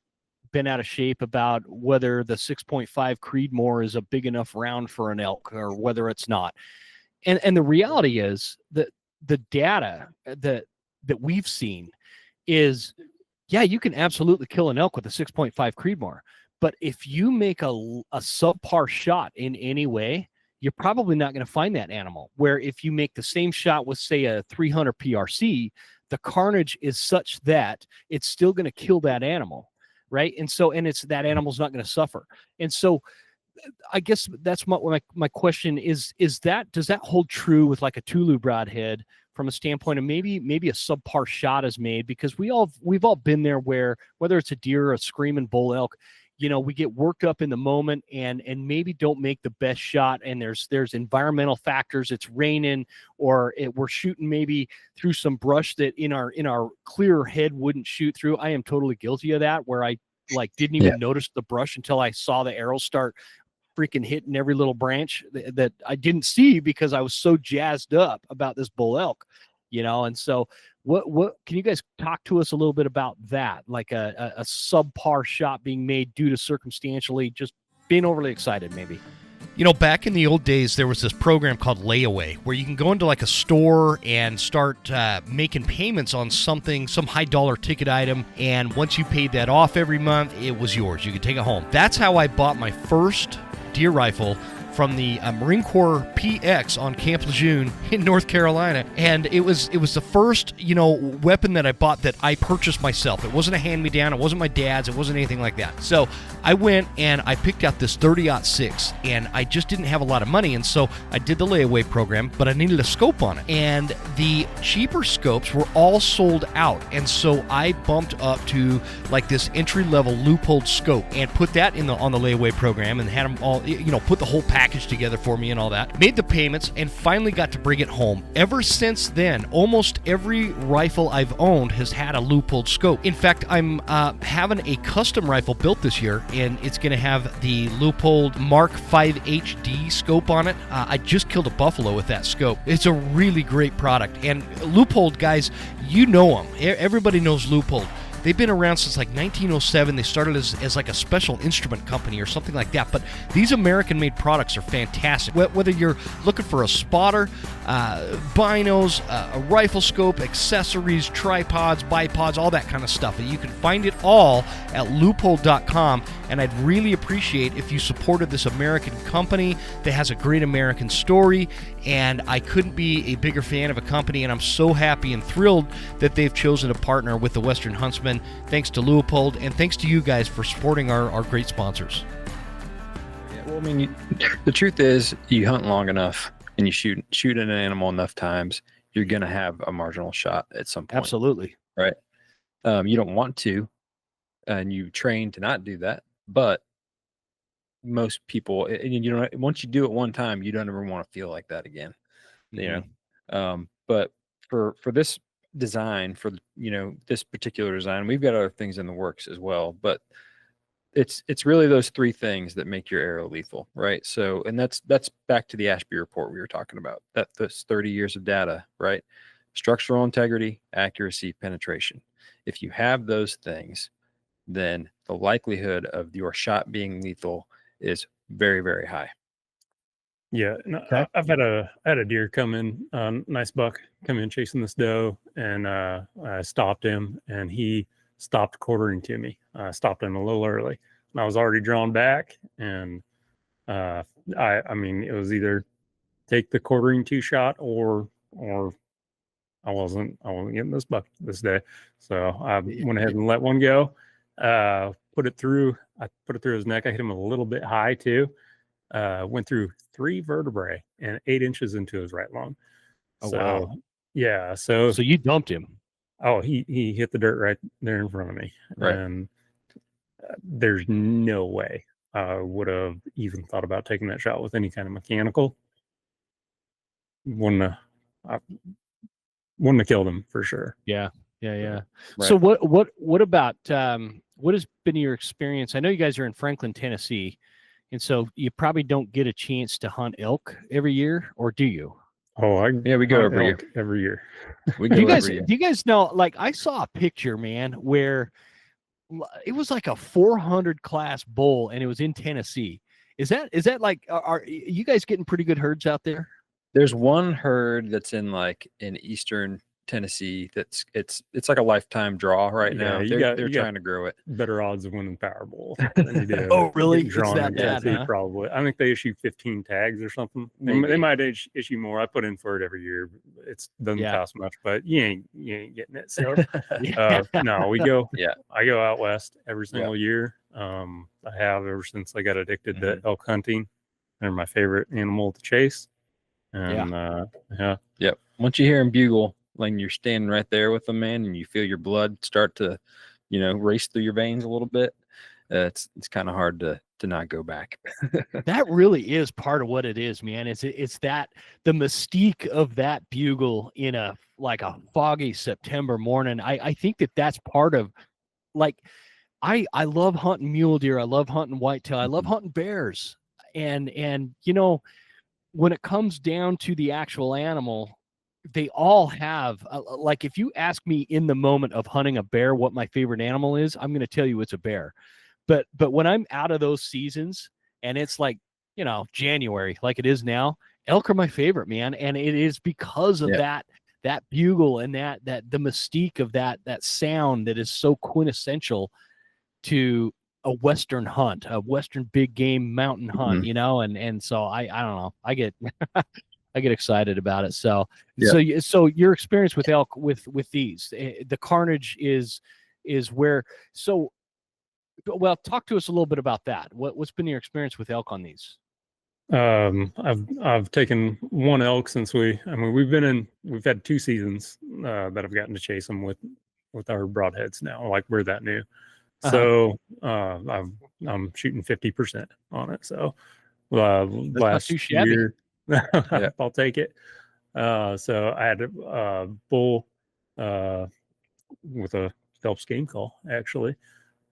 been out of shape about whether the 6.5 Creedmoor is a big enough round for an elk or whether it's not. And the reality is that the data that we've seen is, yeah, you can absolutely kill an elk with a 6.5 Creedmoor, but if you make a subpar shot in any way, you're probably not going to find that animal. Where if you make the same shot with, say, a 300 PRC, the carnage is such that it's still going to kill that animal, right? And so, and it's that animal's not going to suffer. And so, I guess that's my question is that, does that hold true with like a TouLou Broadhead from a standpoint of maybe a subpar shot is made? Because we've all been there where, whether it's a deer or a screaming bull elk, you know, we get worked up in the moment and maybe don't make the best shot. And there's environmental factors. It's raining, or we're shooting maybe through some brush that in our clear head wouldn't shoot through. I am totally guilty of that, where I like didn't even notice the brush until I saw the arrows start freaking hitting every little branch that I didn't see because I was so jazzed up about this bull elk, you know? And so what can you guys talk to us a little bit about that? Like a subpar shot being made due to circumstantially just being overly excited, maybe. You know, back in the old days, there was this program called Layaway where you can go into like a store and start making payments on something, some high dollar ticket item. And once you paid that off every month, it was yours. You could take it home. That's how I bought my first deer rifle from the Marine Corps PX on Camp Lejeune in North Carolina. And it was the first, you know, weapon that I bought that I purchased myself. It wasn't a hand-me-down. It wasn't my dad's. It wasn't anything like that. So I went and I picked out this 30-06, and I just didn't have a lot of money. And so I did the layaway program, but I needed a scope on it. And the cheaper scopes were all sold out. And so I bumped up to like this entry-level Leupold scope and put that on the layaway program and had them all, you know, put the whole package together for me and all that. Made the payments and finally got to bring it home. Ever since then, almost every rifle I've owned has had a Leupold scope. In fact, I'm having a custom rifle built this year, and it's going to have the Leupold Mark 5 HD scope on it. I just killed a buffalo with that scope. It's a really great product. And Leupold, guys, you know them. Everybody knows Leupold. They've been around since like 1907. They started as like a special instrument company or something like that. But these American-made products are fantastic. Whether you're looking for a spotter, binos, a rifle scope, accessories, tripods, bipods, all that kind of stuff. You can find it all at Leupold.com. And I'd really appreciate if you supported this American company that has a great American story. And I couldn't be a bigger fan of a company. And I'm so happy and thrilled that they've chosen to partner with the Western Huntsman. Thanks to Leupold, and thanks to you guys for supporting our great sponsors. Yeah, well, I mean, the truth is, you hunt long enough and you shoot an animal enough times, you're going to have a marginal shot at some point. Absolutely. Right. You don't want to, and you train to not do that, but most people, and you know, once you do it one time, you don't ever want to feel like that again. You know, but for this design, for, you know, this particular design, we've got other things in the works as well, but it's really those three things that make your arrow lethal, right? So, and that's back to the Ashby report we were talking about, that's 30 years of data, right? Structural integrity, accuracy, penetration. If you have those things, then the likelihood of your shot being lethal is very, very high. Yeah, no, I've had a deer come in, nice buck, come in chasing this doe, and I stopped him, and he stopped quartering to me. I stopped him a little early, and I was already drawn back, and I mean, it was either take the quartering to shot or I wasn't getting this buck this day, so I went ahead and let one go. Put it through his neck. I hit him a little bit high too. Went through 3 vertebrae and 8 inches into his right lung. Oh, so, wow. Yeah. So you dumped him. Oh, he hit the dirt right there in front of me. Right. And there's no way I would have even thought about taking that shot with any kind of mechanical. wouldn't have killed him for sure. Yeah. Right. So what about what has been your experience? I know you guys are in Franklin, Tennessee, and so you probably don't get a chance to hunt elk every year, or do you? Oh, we go every year. Every year. We Do go you guys every year. do you guys know? Like, I saw a picture, man, where it was like a 400 class bull, and it was in Tennessee. Is that like, are you guys getting pretty good herds out there? There's one herd that's in Eastern Tennessee it's like a lifetime draw right now. They're trying to grow it. Better odds of winning Powerball than you do. Oh, really? It's drawn in bad, Tennessee, huh? probably. I think they issue 15 tags or something. They might issue more. I put in for it every year. It doesn't cost much, but you ain't getting it. So no, we go. Yeah, I go out west every single year. I have ever since I got addicted to elk hunting. They're my favorite animal to chase. And once you hear him bugle, like you're standing right there with them, man, and you feel your blood start to, race through your veins a little bit, it's kind of hard to not go back. That really is part of what it is, man. It's that the mystique of that bugle in a foggy September morning. I think that's part of, like, I love hunting mule deer. I love hunting whitetail. I love hunting bears. And when it comes down to the actual animal, they all have, like, if you ask me in the moment of hunting a bear what my favorite animal is, I'm going to tell you it's a bear. But when I'm out of those seasons and it's like, January, like it is now, elk are my favorite, man. And it is because of that bugle and that the mystique of that sound that is so quintessential to a Western hunt, a Western big game mountain hunt, and so I don't know, I get I get excited about it. So so your experience with elk with these, the carnage is where. So, well, talk to us a little bit about that. What's been your experience with elk on these? I've taken one elk since we've had 2 seasons that I've gotten to chase them with our broadheads now. Like, we're that new. So I'm shooting 50% on it. So last year, I'll take it. So I had a bull with a Phelps game call, actually.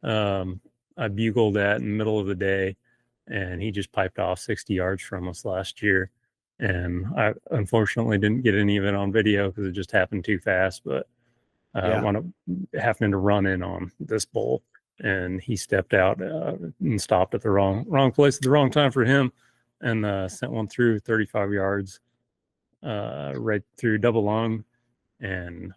I bugled that in the middle of the day, and he just piped off 60 yards from us last year. And I unfortunately didn't get any of it on video because it just happened too fast. But I wound up having to run in on this bull, and he stepped out and stopped at the wrong place at the wrong time for him, and sent one through 35 yards right through double lung, and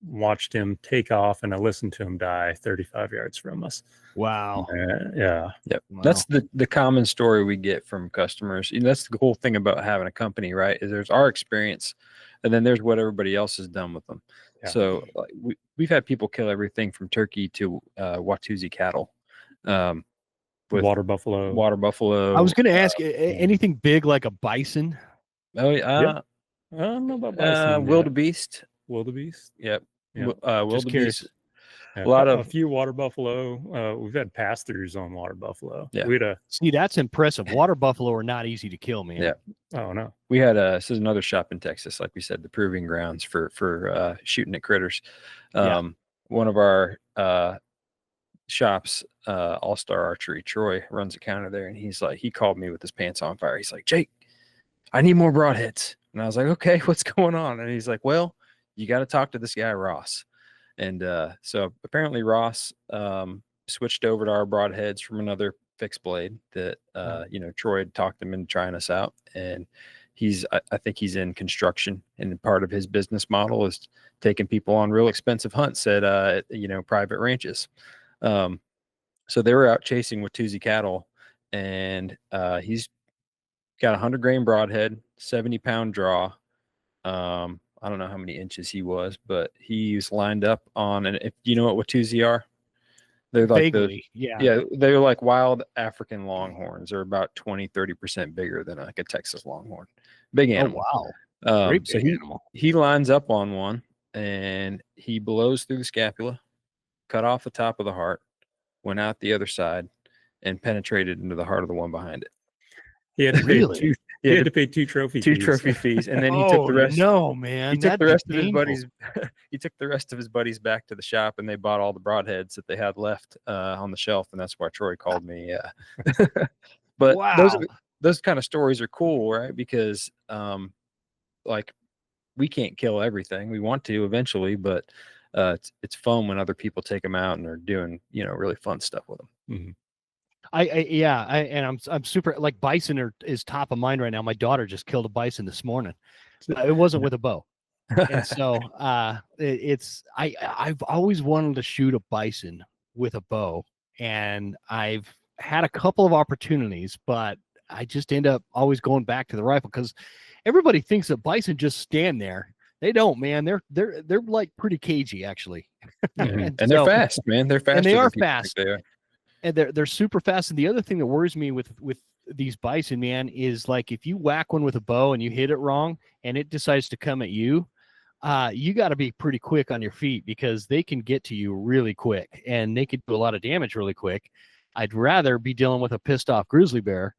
watched him take off, and I listened to him die 35 yards from us. Wow. Yep. Wow. That's the common story we get from customers. That's the cool thing about having a company, right? Is there's our experience, and then there's what everybody else has done with them. Yeah. So we've had people kill everything from turkey to Watusi cattle, with water buffalo. I was going to ask, anything big like a bison? Oh yeah. I don't know about bison. Wildebeest. Yep. Wildebeest. A few water buffalo. We've had pass-throughs on water buffalo. Yeah. See, that's impressive. Water buffalo are not easy to kill, man. Yeah. Oh no. We had this is another shop in Texas, like we said, the proving grounds for shooting at critters. One of our shops, All Star Archery, Troy, runs a counter there, and he called me with his pants on fire. He's like, Jake, I need more broadheads. And I was like, okay, what's going on? And he's like, well, you got to talk to this guy, Ross. And so apparently Ross switched over to our broadheads from another fixed blade that, Troy had talked him into trying us out. And I think he's in construction, and part of his business model is taking people on real expensive hunts at private ranches. So they were out chasing Watusi cattle, and he's got 100 grain broadhead, 70-pound draw. I don't know how many inches he was, but he's lined up on, and if you know what Watusi are, they're like they're like wild African longhorns. They're about 20-30% bigger than like a Texas longhorn. Big animal. Oh, wow. Great So big animal. He lines up on one, and he blows through the scapula, cut off the top of the heart, went out the other side, and penetrated into the heart of the one behind it. He He had to pay two trophy fees, and then he took the rest. No, man, He took the that'd be rest of his painful. buddies. He took the rest of his buddies back to the shop, and they bought all the broadheads that they had left on the shelf, and that's why Troy called me. But Wow. those kind of stories are cool, right? Because like we can't kill everything. We want to eventually, but it's fun when other people take them out and are doing really fun stuff with them. Mm-hmm. I'm super, like, bison is top of mind right now. My daughter just killed a bison this morning. It wasn't with a bow. And so I've always wanted to shoot a bison with a bow, and I've had a couple of opportunities, but I just end up always going back to the rifle because everybody thinks that bison just stand there. They don't, man. They're like pretty cagey, actually. And they're fast, man. They're fast. And they are fast. They are. And they're super fast. And the other thing that worries me with these bison, man, is like if you whack one with a bow and you hit it wrong and it decides to come at you, you got to be pretty quick on your feet because they can get to you really quick and they could do a lot of damage really quick. I'd rather be dealing with a pissed off grizzly bear.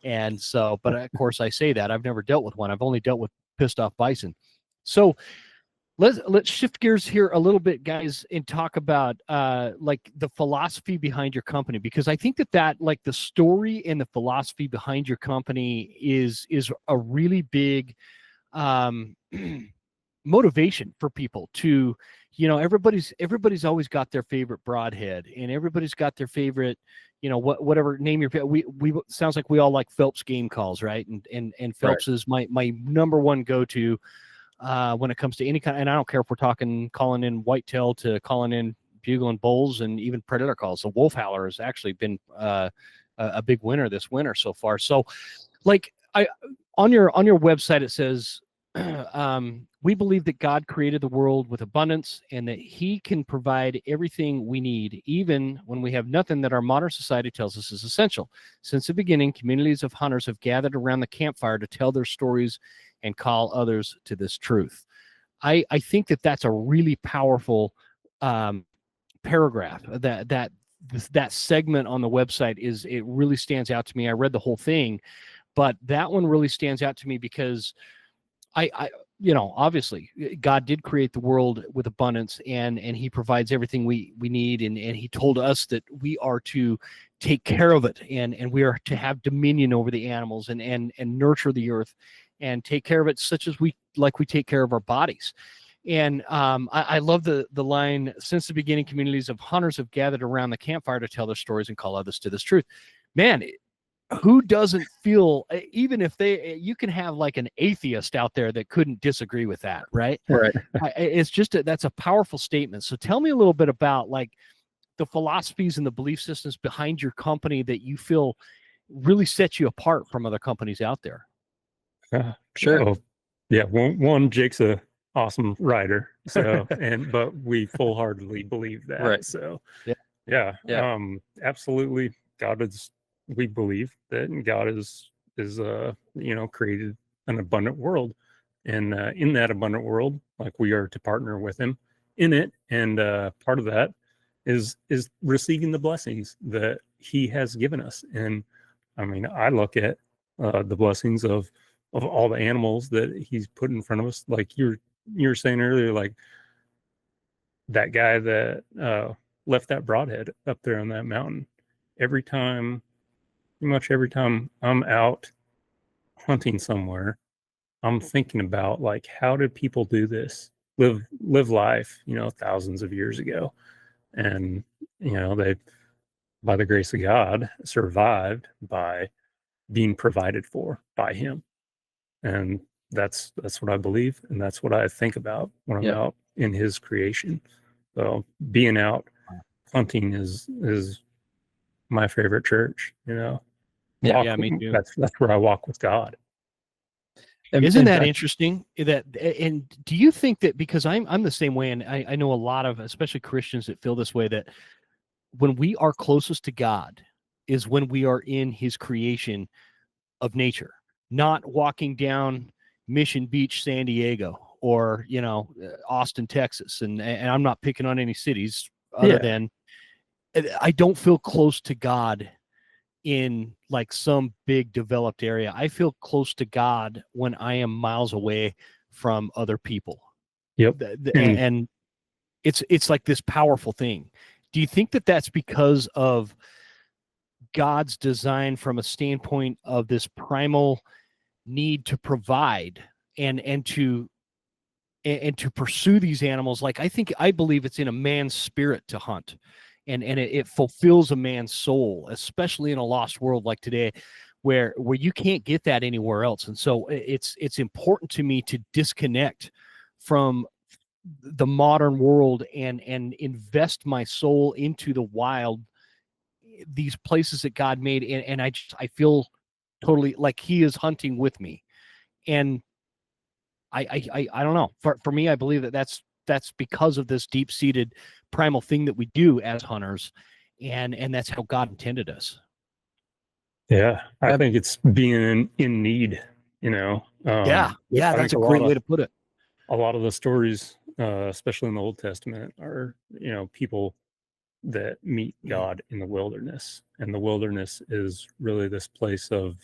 And so, but of course I say that I've never dealt with one. I've only dealt with pissed off bison. So let's shift gears here a little bit, guys, and talk about like the philosophy behind your company, because I think that like the story and the philosophy behind your company is a really big motivation for people to, everybody's always got their favorite broadhead and everybody's got their favorite, whatever name your, we sounds like we all like Phelps game calls, right? And Phelps is my number one go-to when it comes to any kind, and I don't care if we're talking calling in whitetail to calling in bugle and bulls and even predator calls. The wolf howler has actually been a big winner this winter so far. So like on your website, it says, we believe that God created the world with abundance and that he can provide everything we need, even when we have nothing that our modern society tells us is essential. Since the beginning, communities of hunters have gathered around the campfire to tell their stories and call others to this truth. I think that that's a really powerful paragraph. That segment on the website it really stands out to me. I read the whole thing, but that one really stands out to me because I obviously God did create the world with abundance and he provides everything we need. And he told us that we are to take care of it and we are to have dominion over the animals and nurture the earth and take care of it such as we take care of our bodies. And I love the line, since the beginning, communities of hunters have gathered around the campfire to tell their stories and call others to this truth. Man, who doesn't feel, even if you can have like an atheist out there that couldn't disagree with that, right? Right. It's just that's a powerful statement. So tell me a little bit about like the philosophies and the belief systems behind your company that you feel really set you apart from other companies out there. Sure. Oh, yeah. One, Jake's a awesome rider. So, but we full-heartedly believe that. Right. So Yeah. Absolutely. We believe that God is created an abundant world, and in that abundant world, like we are to partner with him in it. And part of that is receiving the blessings that he has given us. And I mean, I look at the blessings of all the animals that he's put in front of us. Like you were saying earlier, like that guy that left that broadhead up there on that mountain. Pretty much every time I'm out hunting somewhere, I'm thinking about like, how did people do this? Live life, thousands of years ago. And, they, by the grace of God, survived by being provided for by him. And that's what I believe. And that's what I think about when I'm out in his creation. So being out hunting is my favorite church, Yeah, me too. That's where I walk with God. Isn't that interesting? And do you think that, because I'm the same way, and I know a lot of, especially Christians, that feel this way, that when we are closest to God is when we are in his creation of nature, not walking down Mission Beach, San Diego, or Austin, Texas, and I'm not picking on any cities other than I don't feel close to God in like some big developed area. I feel close to God when I am miles away from other people. Yep. And it's like this powerful thing. Do you think that that's because of God's design from a standpoint of this primal need to provide and to pursue these animals? Like I believe it's in a man's spirit to hunt, and it fulfills a man's soul, especially in a lost world like today, where you can't get that anywhere else. And so it's important to me to disconnect from the modern world and invest my soul into the wild, these places that God made, and I feel totally like He is hunting with me. And I don't know. For me, I believe that that's because of this deep-seated primal thing that we do as hunters, and that's how God intended us. Yeah, I think it's being in need, you know. Yeah, that's a great way to put it. A lot of the stories, especially in the Old Testament, are, you know, people that meet God in the wilderness, and the wilderness is really this place of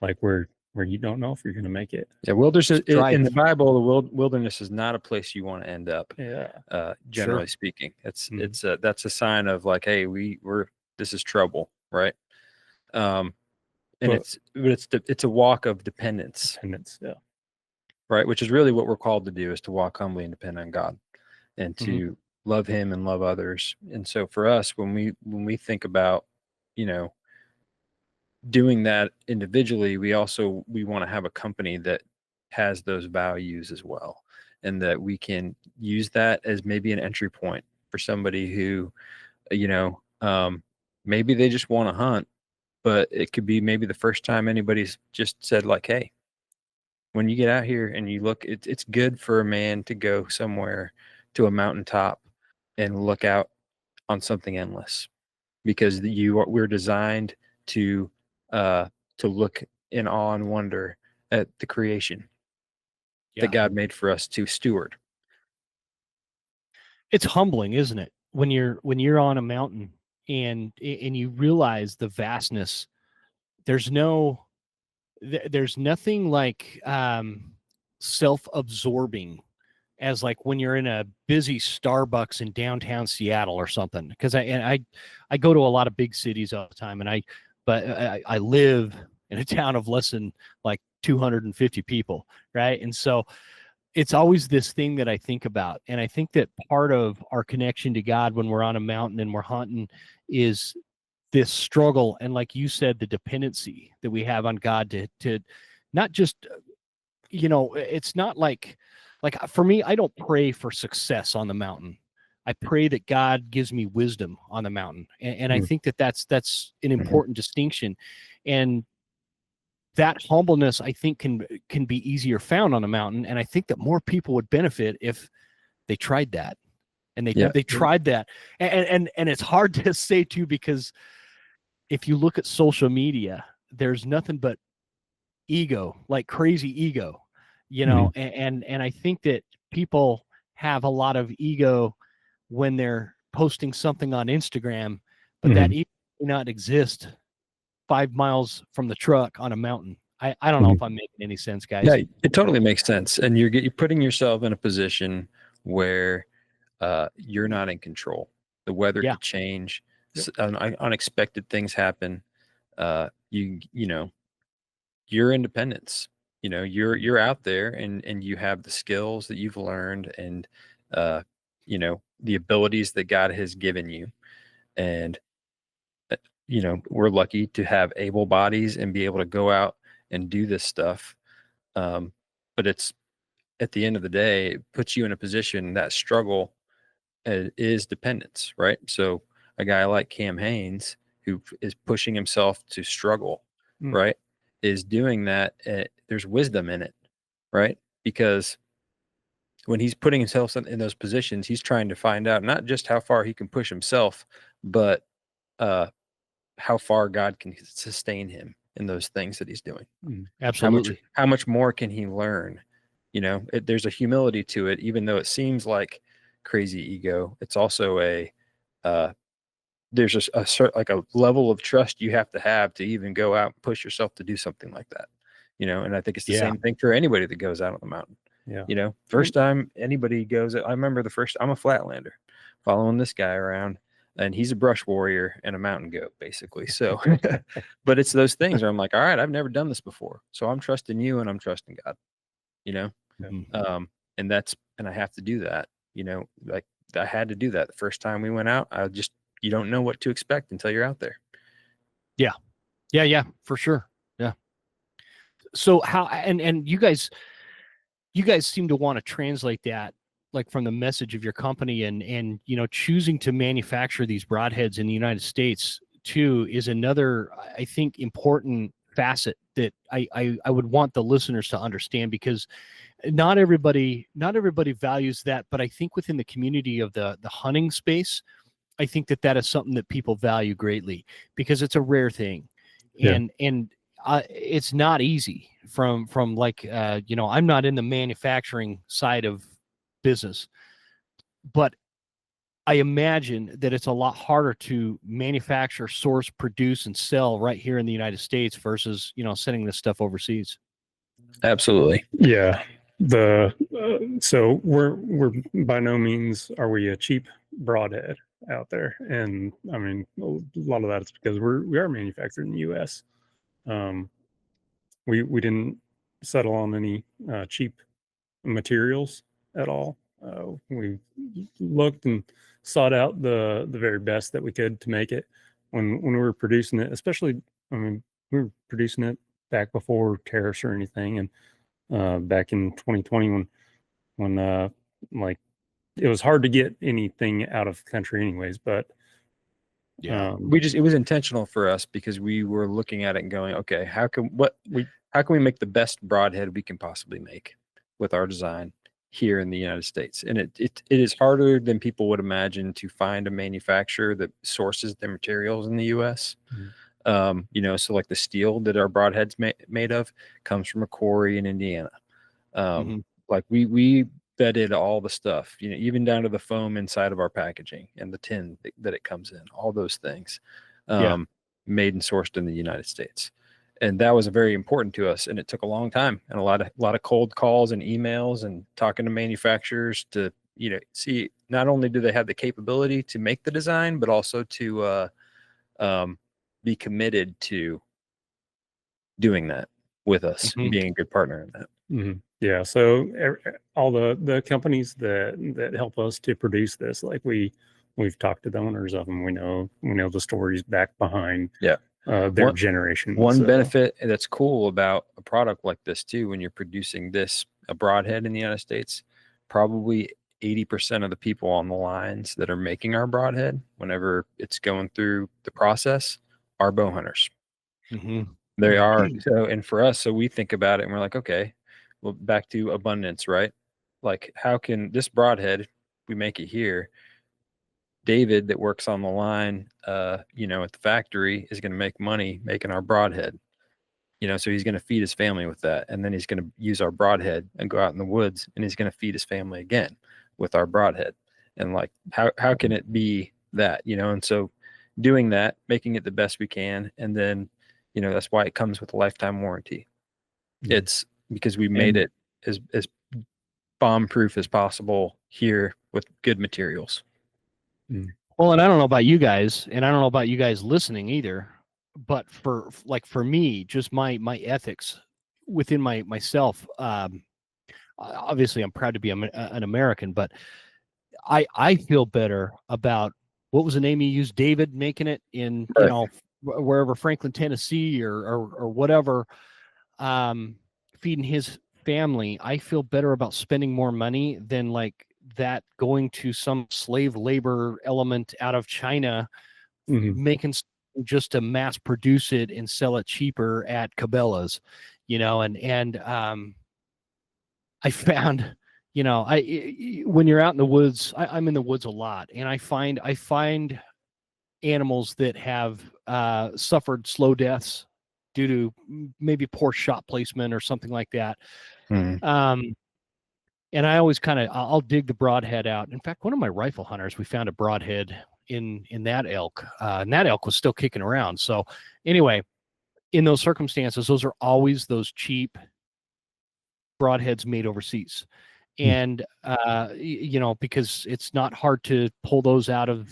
like where you don't know if you're going to make it. Yeah, wilderness in the Bible, the wilderness is not a place you want to end up. Yeah, generally speaking, it's that's a sign of like, hey, this is trouble, right? And it's a walk of dependence. Yeah. Right, which is really what we're called to do, is to walk humbly and depend on God, and to love Him and love others. And so for us, when we think about, you know, doing that individually, we want to have a company that has those values as well, and that we can use that as maybe an entry point for somebody who, you know, maybe they just want to hunt, but it could be maybe the first time anybody's just said like, hey, when you get out here and you look, it's good for a man to go somewhere to a mountaintop and look out on something endless, because we're designed to look in awe and wonder at the creation that God made for us to steward. It's humbling, isn't it? When you're on a mountain and you realize the vastness. There's nothing like self-absorbing as like when you're in a busy Starbucks in downtown Seattle or something. Because I go to a lot of big cities all the time, but I live in a town of less than like 250 people, right? And so it's always this thing that I think about. And I think that part of our connection to God when we're on a mountain and we're hunting is this struggle, and like you said, the dependency that we have on God to not just, you know, it's not like for me, I don't pray for success on the mountain. I pray that God gives me wisdom on the mountain, and I think that that's an important distinction, and that humbleness I think can be easier found on a mountain, and I think that more people would benefit if they tried that, and they tried that, and it's hard to say too, because if you look at social media, there's nothing but ego, like crazy ego, you know, and I think that people have a lot of ego when they're posting something on Instagram, but that ego may not exist 5 miles from the truck on a mountain. I don't know if I'm making any sense, guys. Yeah, it totally makes sense. And you're putting yourself in a position where you're not in control. The weather could change. Unexpected things happen. You know, your independence. You know, you're out there and you have the skills that you've learned, and you know, the abilities that God has given you. And you know, we're lucky to have able bodies and be able to go out and do this stuff. But it's, at the end of the day, it puts you in a position that struggle is dependence, right? So a guy like Cam Haynes, who is pushing himself to struggle, right, is doing that. There's wisdom in it, right? Because when he's putting himself in those positions, he's trying to find out not just how far he can push himself, but how far God can sustain him in those things that he's doing. Absolutely. How much more can he learn? You know, there's a humility to it, even though it seems like crazy ego. It's also there's a certain, like a level of trust you have to even go out and push yourself to do something like that, and I think it's the same thing for anybody that goes out on the mountain. Yeah. First time anybody goes, I remember I'm a flatlander following this guy around, and he's a brush warrior and a mountain goat basically. So, but it's those things where I'm like, all right, I've never done this before. So I'm trusting you and I'm trusting God, Mhm. and I have to do that, like I had to do that the first time we went out. You don't know what to expect until you're out there. Yeah, for sure. Yeah. So how, and you guys seem to want to translate that, like from the message of your company and choosing to manufacture these broadheads in the United States too is another, I think, important facet that I would want the listeners to understand, because not everybody values that, but I think within the community of the hunting space, I think that is something that people value greatly, because it's a rare thing. Yeah. And it's not easy from like, I'm not in the manufacturing side of business, but I imagine that it's a lot harder to manufacture, source, produce, and sell right here in the United States versus, sending this stuff overseas. Absolutely. Yeah. So we're by no means are we a cheap broadhead out there, and I mean a lot of that is because we are manufactured in the U.S. We didn't settle on any cheap materials at all. We looked and sought out the very best that we could to make it when we were producing it. Especially, I mean, we were producing it back before tariffs or anything, and back in 2020 when like it was hard to get anything out of the country anyways. But it was intentional for us because we were looking at it and going, okay, how can we make the best broadhead we can possibly make with our design here in the United States? And it is harder than people would imagine to find a manufacturer that sources their materials in the US. Mm-hmm. So like the steel that our broadhead's made of comes from a quarry in Indiana. Like we vetted all the stuff, even down to the foam inside of our packaging and the tin that it comes in, all those things, made and sourced in the United States. And that was very important to us. And it took a long time and a lot of cold calls and emails and talking to manufacturers to, see not only do they have the capability to make the design, but also to be committed to doing that with us, and being a good partner in that. Mm-hmm. Yeah. So all the companies that help us to produce this, like we've talked to the owners of them. We know the stories back behind their generation. One benefit that's cool about a product like this too, when you're producing a broadhead in the United States, probably 80% of the people on the lines that are making our broadhead, whenever it's going through the process, are bow hunters. They are. So, and for us, so we think about it and we're like, okay, well, back to abundance, right? Like, how can this broadhead, we make it here, David that works on the line, at the factory is going to make money making our broadhead, so he's going to feed his family with that. And then he's going to use our broadhead and go out in the woods and he's going to feed his family again with our broadhead. And like, how can it be that, and so doing that, making it the best we can. And then, that's why it comes with a lifetime warranty. It's because we made it as bomb proof as possible here with good materials. Well, and I don't know about you guys, and I don't know about you guys listening either, but for me, just my ethics within myself, obviously I'm proud to be an American, but I feel better about, what was the name you used, David, making it in, wherever, Franklin, Tennessee or whatever, feeding his family. I feel better about spending more money than like that going to some slave labor element out of China, making just to mass produce it and sell it cheaper at Cabela's, and I found, when you're out in the woods, I'm in the woods a lot, and I find animals that have suffered slow deaths due to maybe poor shot placement or something like that. And I always I'll dig the broadhead out. In fact, one of my rifle hunters, we found a broadhead in that elk, and that elk was still kicking around. So anyway, in those circumstances, those are always those cheap broadheads made overseas. And because it's not hard to pull those out of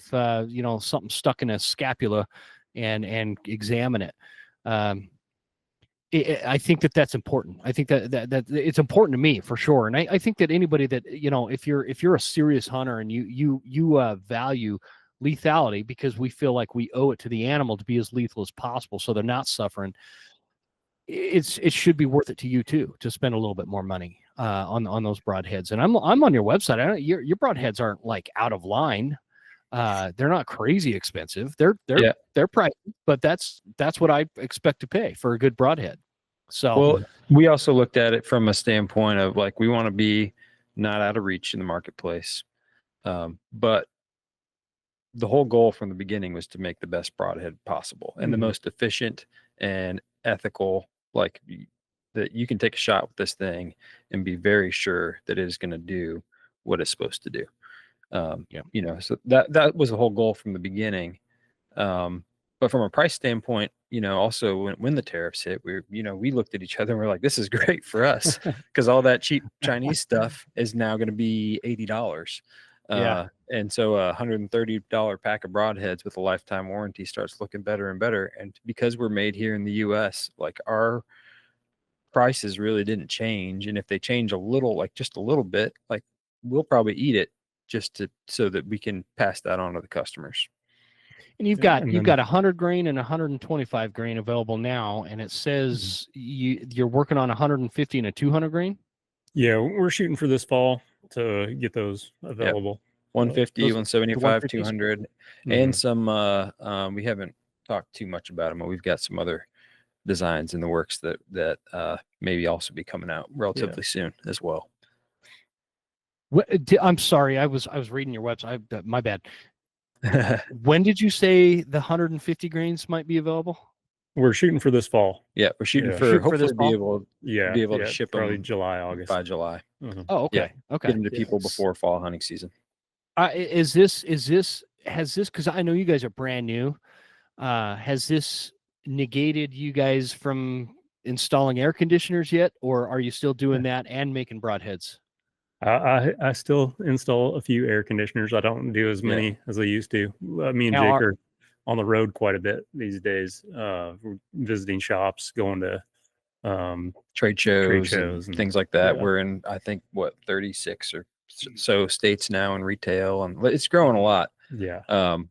something stuck in a scapula and examine it. I think that's important. I think that it's important to me for sure. And I think that anybody that, if you're a serious hunter and you value lethality, because we feel like we owe it to the animal to be as lethal as possible so they're not suffering, it should be worth it to you too, to spend a little bit more money on those broadheads. And I'm on your website. Your broadheads aren't like out of line. They're not crazy expensive. They're pricey, but that's what I expect to pay for a good broadhead. So, well, we also looked at it from a standpoint of like, we want to be not out of reach in the marketplace. But the whole goal from the beginning was to make the best broadhead possible and the most efficient and ethical, like that you can take a shot with this thing and be very sure that it is going to do what it's supposed to do. So that was the whole goal from the beginning. But from a price standpoint, also when the tariffs hit, we looked at each other and we're like, this is great for us because all that cheap Chinese stuff is now going to be $80. And so a $130 pack of broadheads with a lifetime warranty starts looking better and better. And because we're made here in the US, like our prices really didn't change. And if they change a little, like just a little bit, like we'll probably eat it so that we can pass that on to the customers. And you've got 100 grain and 125 grain available now, and it says you're working on 150 and a 200 grain. Yeah, we're shooting for this fall to get those available. 150, 175, 200, and some. We haven't talked too much about them, but we've got some other designs in the works that maybe also be coming out relatively soon as well. I'm sorry, I was reading your website. My bad. When did you say the 150 grains might be available? We're shooting for this fall. Yeah, we're shooting for hopefully this be able to ship probably them July, August. by July. Oh, okay. Yeah, Okay. get them to people before fall hunting season. Has this, because I know you guys are brand new, has this negated you guys from installing air conditioners yet, or are you still doing that and making broadheads? I still install a few air conditioners. I don't do as many as I used to. Me and Jake are on the road quite a bit these days, visiting shops, going to trade shows and things like that. We're in, I think, 36 or so states now in retail, and it's growing a lot.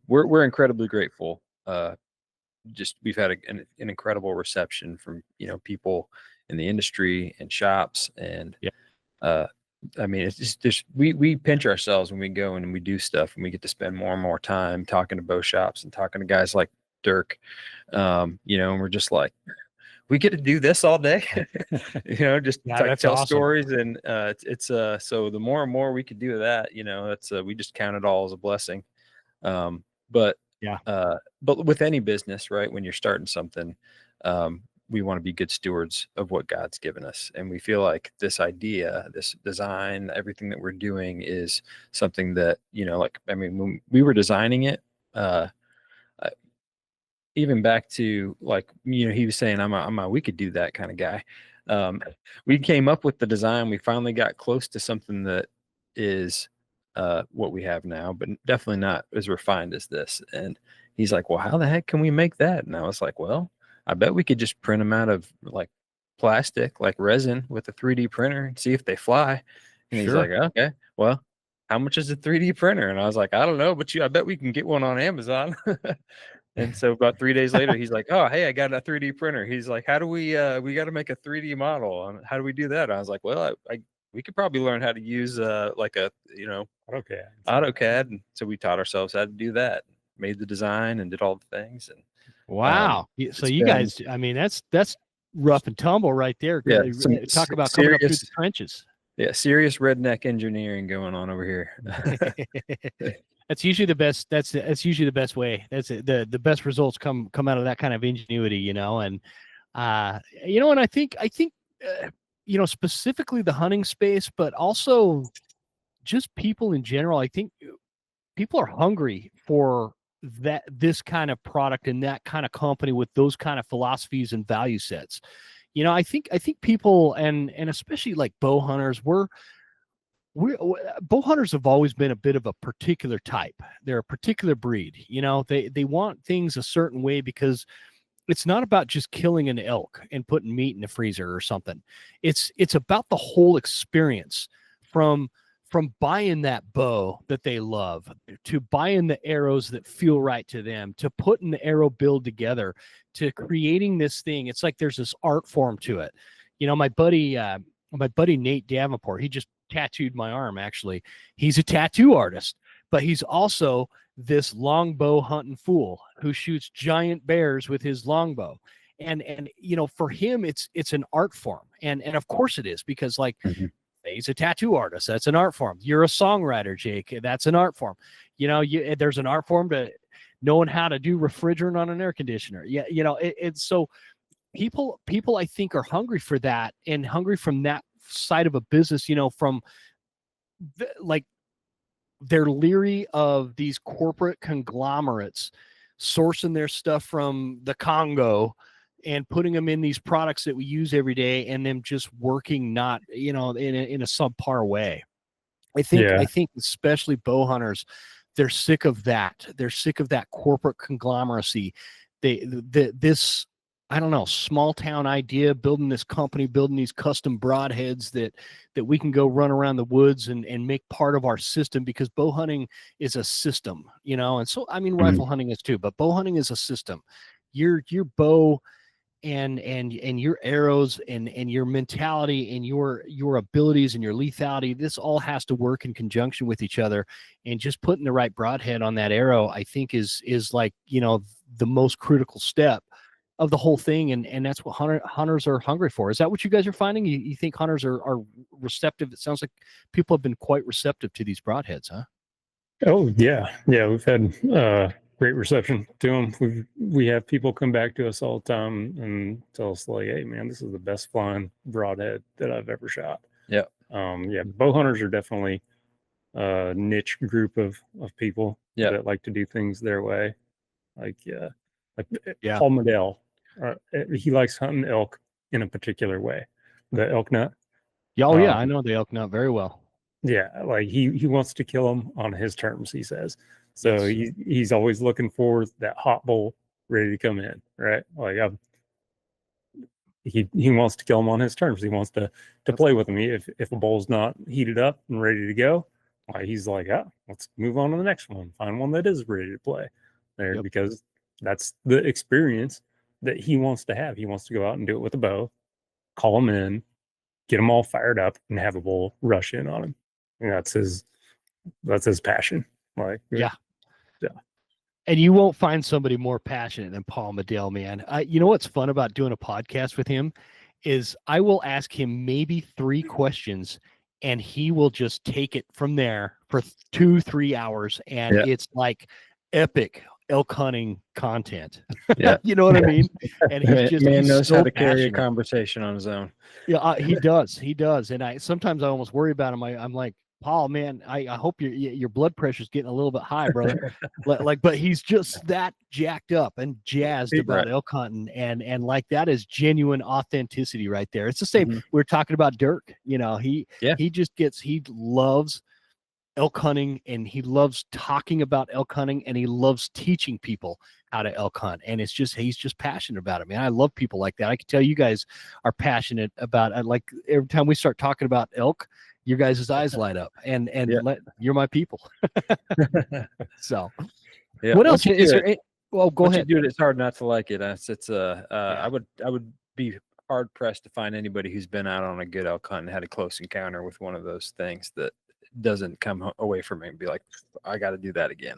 We're incredibly grateful. We've had an incredible reception from people in the industry and shops, and I mean, it's just we pinch ourselves when we go and we do stuff, and we get to spend more and more time talking to bow shops and talking to guys like Dirk, and we're just like, we get to do this all day, just tell awesome stories, and it's so the more and more we could do that, that's we just count it all as a blessing. But with any business, right, when you're starting something, we want to be good stewards of what God's given us. And we feel like this idea, this design, everything that we're doing is something that, when we were designing it, even back to he was saying, I'm a we could do that kind of guy. We came up with the design. We finally got close to something that is what we have now, but definitely not as refined as this. And he's like, well, how the heck can we make that? And I was like, well, I bet we could just print them out of plastic, like resin, with a 3D printer and see if they fly. And he's like, okay, well, how much is a 3D printer? And I was like, I don't know, but I bet we can get one on Amazon. And so about 3 days later, he's like, oh, hey, I got a 3D printer. He's like, how do we got to make a 3D model. And how do we do that? And I was like, well, we could probably learn how to use AutoCAD. And so we taught ourselves how to do that, made the design and did all the things. And wow. So you guys, I mean, that's rough and tumble right there. Yeah, talk about coming up through the trenches. Yeah, serious redneck engineering going on over here. That's usually the best. That's usually the best way. That's the best results come out of that kind of ingenuity, and and I think specifically the hunting space, but also just people in general. I think people are hungry for this kind of product and that kind of company with those kind of philosophies and value sets. You know, I think people and especially like bow hunters, bow hunters have always been a bit of a particular type. They're a particular breed. You know, they want things a certain way because it's not about just killing an elk and putting meat in the freezer or something. It's about the whole experience from buying that bow that they love, to buying the arrows that feel right to them, to putting the arrow build together, to creating this thing. It's like there's this art form to it. You know, my buddy Nate Davenport, he just tattooed my arm. Actually, he's a tattoo artist, but he's also this longbow hunting fool who shoots giant bears with his longbow. And you know, for him, it's an art form, and of course it is, because like, he's a tattoo artist. That's an art form. You're a songwriter, Jake. That's an art form. You know, there's an art form to knowing how to do refrigerant on an air conditioner. Yeah, you know, it's so people I think are hungry for that, and hungry from that side of a business. You know, from like they're leery of these corporate conglomerates sourcing their stuff from the Congo and putting them in these products that we use every day, and them just working not, you know, in a subpar way. I think especially bow hunters, they're sick of that. They're sick of that corporate conglomeracy. This I don't know, small town idea, building this company, building these custom broadheads that we can go run around the woods and make part of our system, because bow hunting is a system, you know. And so, I mean, rifle hunting is too, but bow hunting is a system. Your bow and your arrows and your mentality and your abilities and your lethality, this all has to work in conjunction with each other. And just putting the right broadhead on that arrow, I think is like, you know, the most critical step of the whole thing. And that's what hunters are hungry for. Is that what you guys are finding? You think hunters are receptive? It sounds like people have been quite receptive to these broadheads, huh? Oh yeah. We've had great reception to them. We have people come back to us all the time and tell us like, "Hey man, this is the best flying broadhead that I've ever shot." Yeah. Bow hunters are definitely a niche group of people that like to do things their way. Like Paul Medell, he likes hunting elk in a particular way. The elk nut. Yeah, I know the elk nut very well. Yeah, like he wants to kill them on his terms, he says. So he's always looking for that hot bull ready to come in, right? Like he wants to kill them on his terms. He wants to play with them. If a bull's not heated up and ready to go, he's like, let's move on to the next one. Find one that is ready to play there, because that's the experience that he wants to have. He wants to go out and do it with a bow, call them in, get them all fired up, and have a bull rush in on him. And that's his passion. Like, yeah. And you won't find somebody more passionate than Paul Medell, man. You know what's fun about doing a podcast with him is I will ask him maybe 3 questions, and he will just take it from there for 2-3 hours, and it's like epic elk hunting content. Yeah. You know what I mean? And he's knows so how to carry passionate. a conversation on his own. Yeah, he does. And sometimes I almost worry about him. I'm like, Paul, man, I hope your blood pressure's getting a little bit high, brother. But he's just that jacked up and jazzed about elk hunting, and like that is genuine authenticity right there. It's the same. We were talking about Dirk. You know, he loves elk hunting, and he loves talking about elk hunting, and he loves teaching people how to elk hunt. And he's just passionate about it, man. I love people like that. I can tell you guys are passionate about it. Like every time we start talking about elk, your guys' eyes light up, and you're my people. So what else is there? Well, go ahead. Dude, it's hard not to like it. I would be hard pressed to find anybody who's been out on a good elk hunt and had a close encounter with one of those things that doesn't come away from me and be like, I got to do that again.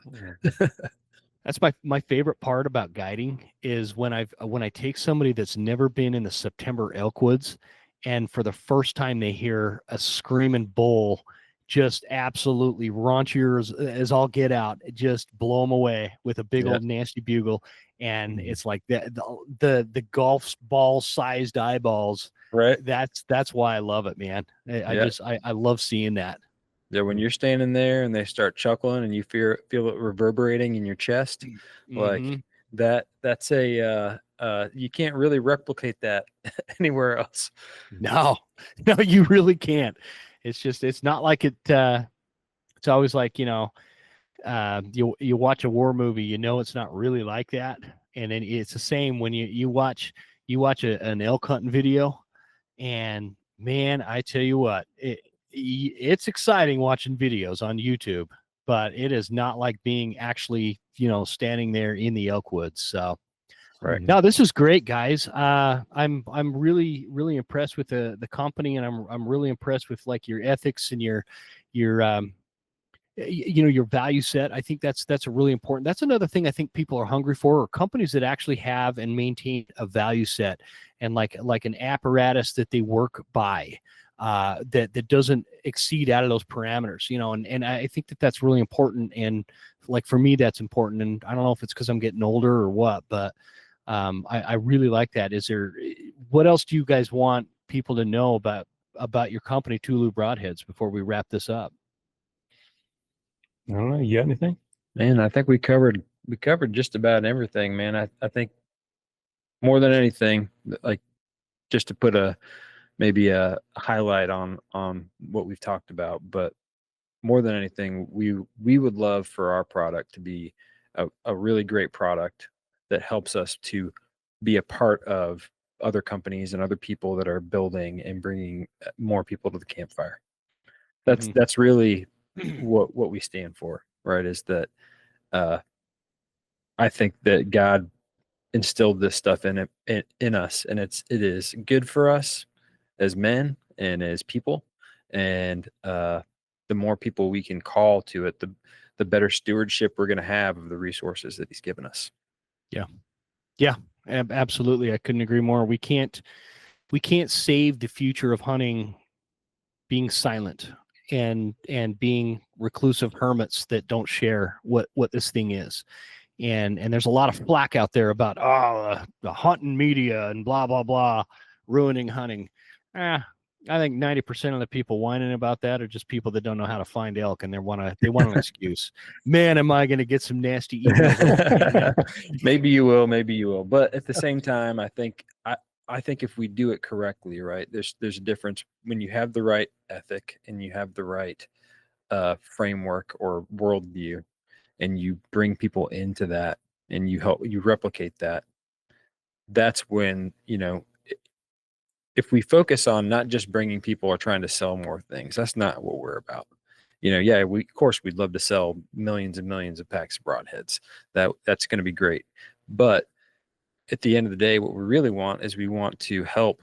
That's my favorite part about guiding is when I take somebody that's never been in the September elk woods, and for the first time they hear a screaming bull, just absolutely raunchier as all get out, just blow them away with a big old nasty bugle. And it's like the golf ball sized eyeballs. Right. That's why I love it, man. I love seeing that. Yeah, when you're standing there and they start chuckling and you feel it reverberating in your chest, like that's a you can't really replicate that anywhere else. No, no, you really can't. It's not like it. It's always like, you watch a war movie, it's not really like that. And then it's the same when you watch an elk hunting video, and man, I tell you what, it's exciting watching videos on YouTube, but it is not like being actually, standing there in the elk woods. So Right. no, this is great, guys. I'm really, really impressed with the company, and I'm really impressed with like your ethics and your your value set. I think that's a really important. That's another thing I think people are hungry for, or companies that actually have and maintain a value set, and like an apparatus that they work by, that doesn't exceed out of those parameters, and I think that's really important. And like for me, that's important. And I don't know if it's because I'm getting older or what, but I really like that. What else do you guys want people to know about your company, TouLou Broadheads, before we wrap this up? I don't know. You got anything? Man, I think we covered just about everything, man. I think more than anything, like just to put maybe a highlight on what we've talked about, but more than anything, we would love for our product to be a really great product that helps us to be a part of other companies and other people that are building and bringing more people to the campfire. That's really what we stand for, right? Is that I think that God instilled this stuff in us, and it is good for us as men and as people, and the more people we can call to it, the better stewardship we're going to have of the resources that He's given us. Yeah, absolutely. I couldn't agree more. We can't save the future of hunting being silent and being reclusive hermits that don't share what this thing is. And there's a lot of flack out there about the hunting media and blah blah blah ruining hunting. I think 90% of the people whining about that are just people that don't know how to find elk, and they want an excuse. Man, am I going to get some nasty emails? Maybe you will. But at the same time, I think if we do it correctly, right, there's a difference when you have the right ethic and you have the right framework or worldview, and you bring people into that and you replicate that. That's when, if we focus on not just bringing people or trying to sell more things, that's not what we're about. Of course we'd love to sell millions and millions of packs of broadheads. That's going to be great. But at the end of the day, what we really want is we want to help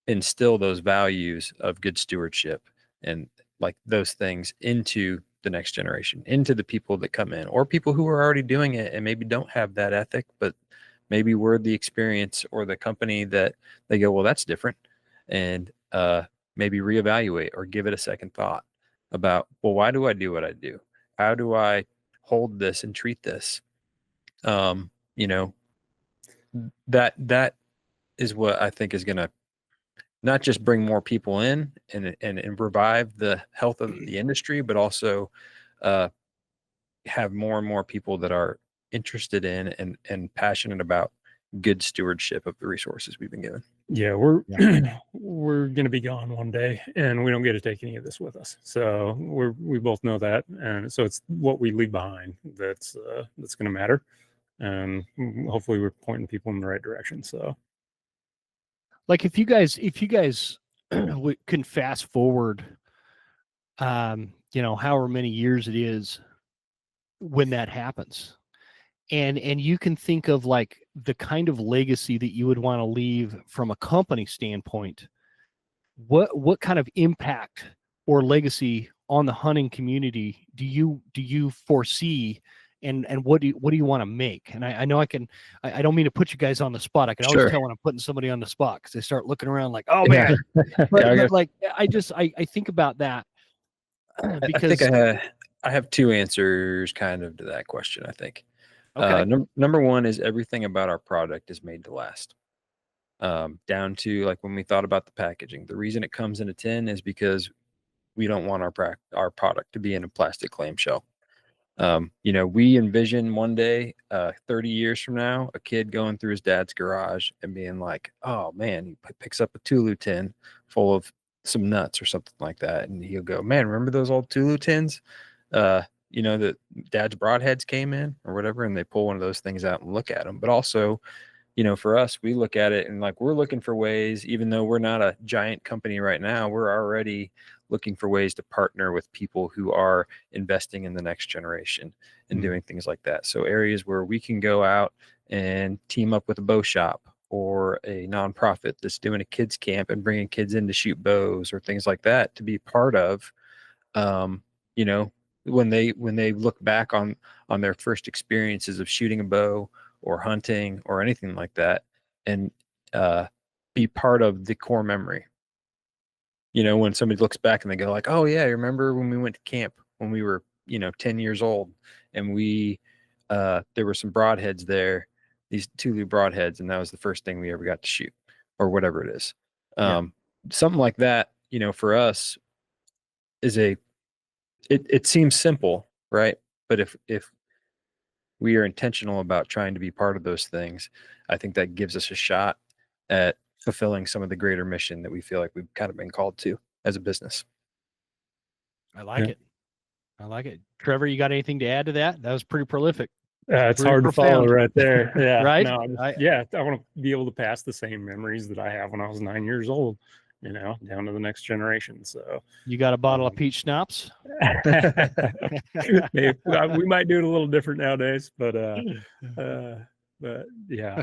instill those values of good stewardship and like those things into the next generation, into the people that come in, or people who are already doing it and maybe don't have that ethic, but maybe we're the experience or the company that they go, well, that's different. And maybe reevaluate or give it a second thought about, well, why do I do what I do? How do I hold this and treat this? That is what I think is going to not just bring more people in and revive the health of the industry, but also have more and more people that are interested in and passionate about good stewardship of the resources we've been given. Yeah, we're going to be gone one day, and we don't get to take any of this with us. So we both know that, and so it's what we leave behind that's going to matter, and hopefully we're pointing people in the right direction. So, like if you guys can fast forward, however many years it is when that happens, and you can think of like the kind of legacy that you would want to leave from a company standpoint, what kind of impact or legacy on the hunting community do you foresee, and what do you want to make? And I know I don't mean to put you guys on the spot. I can always tell when I'm putting somebody on the spot because they start looking around like, oh man. But like I think about that because I think I have two answers kind of to that question. I think number one is everything about our product is made to last, down to like when we thought about the packaging. The reason it comes in a tin is because we don't want our product to be in a plastic clamshell. We envision one day, 30 years from now, a kid going through his dad's garage and being like, oh man, he picks up a TouLou tin full of some nuts or something like that. And he'll go, man, remember those old TouLou tins? That dad's broadheads came in or whatever, and they pull one of those things out and look at them. But also, for us, we look at it and like, we're looking for ways, even though we're not a giant company right now, we're already looking for ways to partner with people who are investing in the next generation and doing things like that. So areas where we can go out and team up with a bow shop or a nonprofit that's doing a kids camp and bringing kids in to shoot bows or things like that, to be part of, when they look back on their first experiences of shooting a bow or hunting or anything like that, and be part of the core memory. When somebody looks back and they go like, oh yeah, I remember when we went to camp when we were, 10 years old, and we there were some broadheads there, these TouLou Broadheads, and that was the first thing we ever got to shoot, or whatever it is. Something like that, for us is it seems simple, right? But if we are intentional about trying to be part of those things, I think that gives us a shot at fulfilling some of the greater mission that we feel like we've kind of been called to as a business. I like it. I like it. Trevor, you got anything to add to that? That was pretty prolific. It's hard to follow right there. Yeah. Right? No, I want to be able to pass the same memories that I have when I was 9 years old, down to the next generation. So you got a bottle of peach schnapps? We might do it a little different nowadays, but yeah,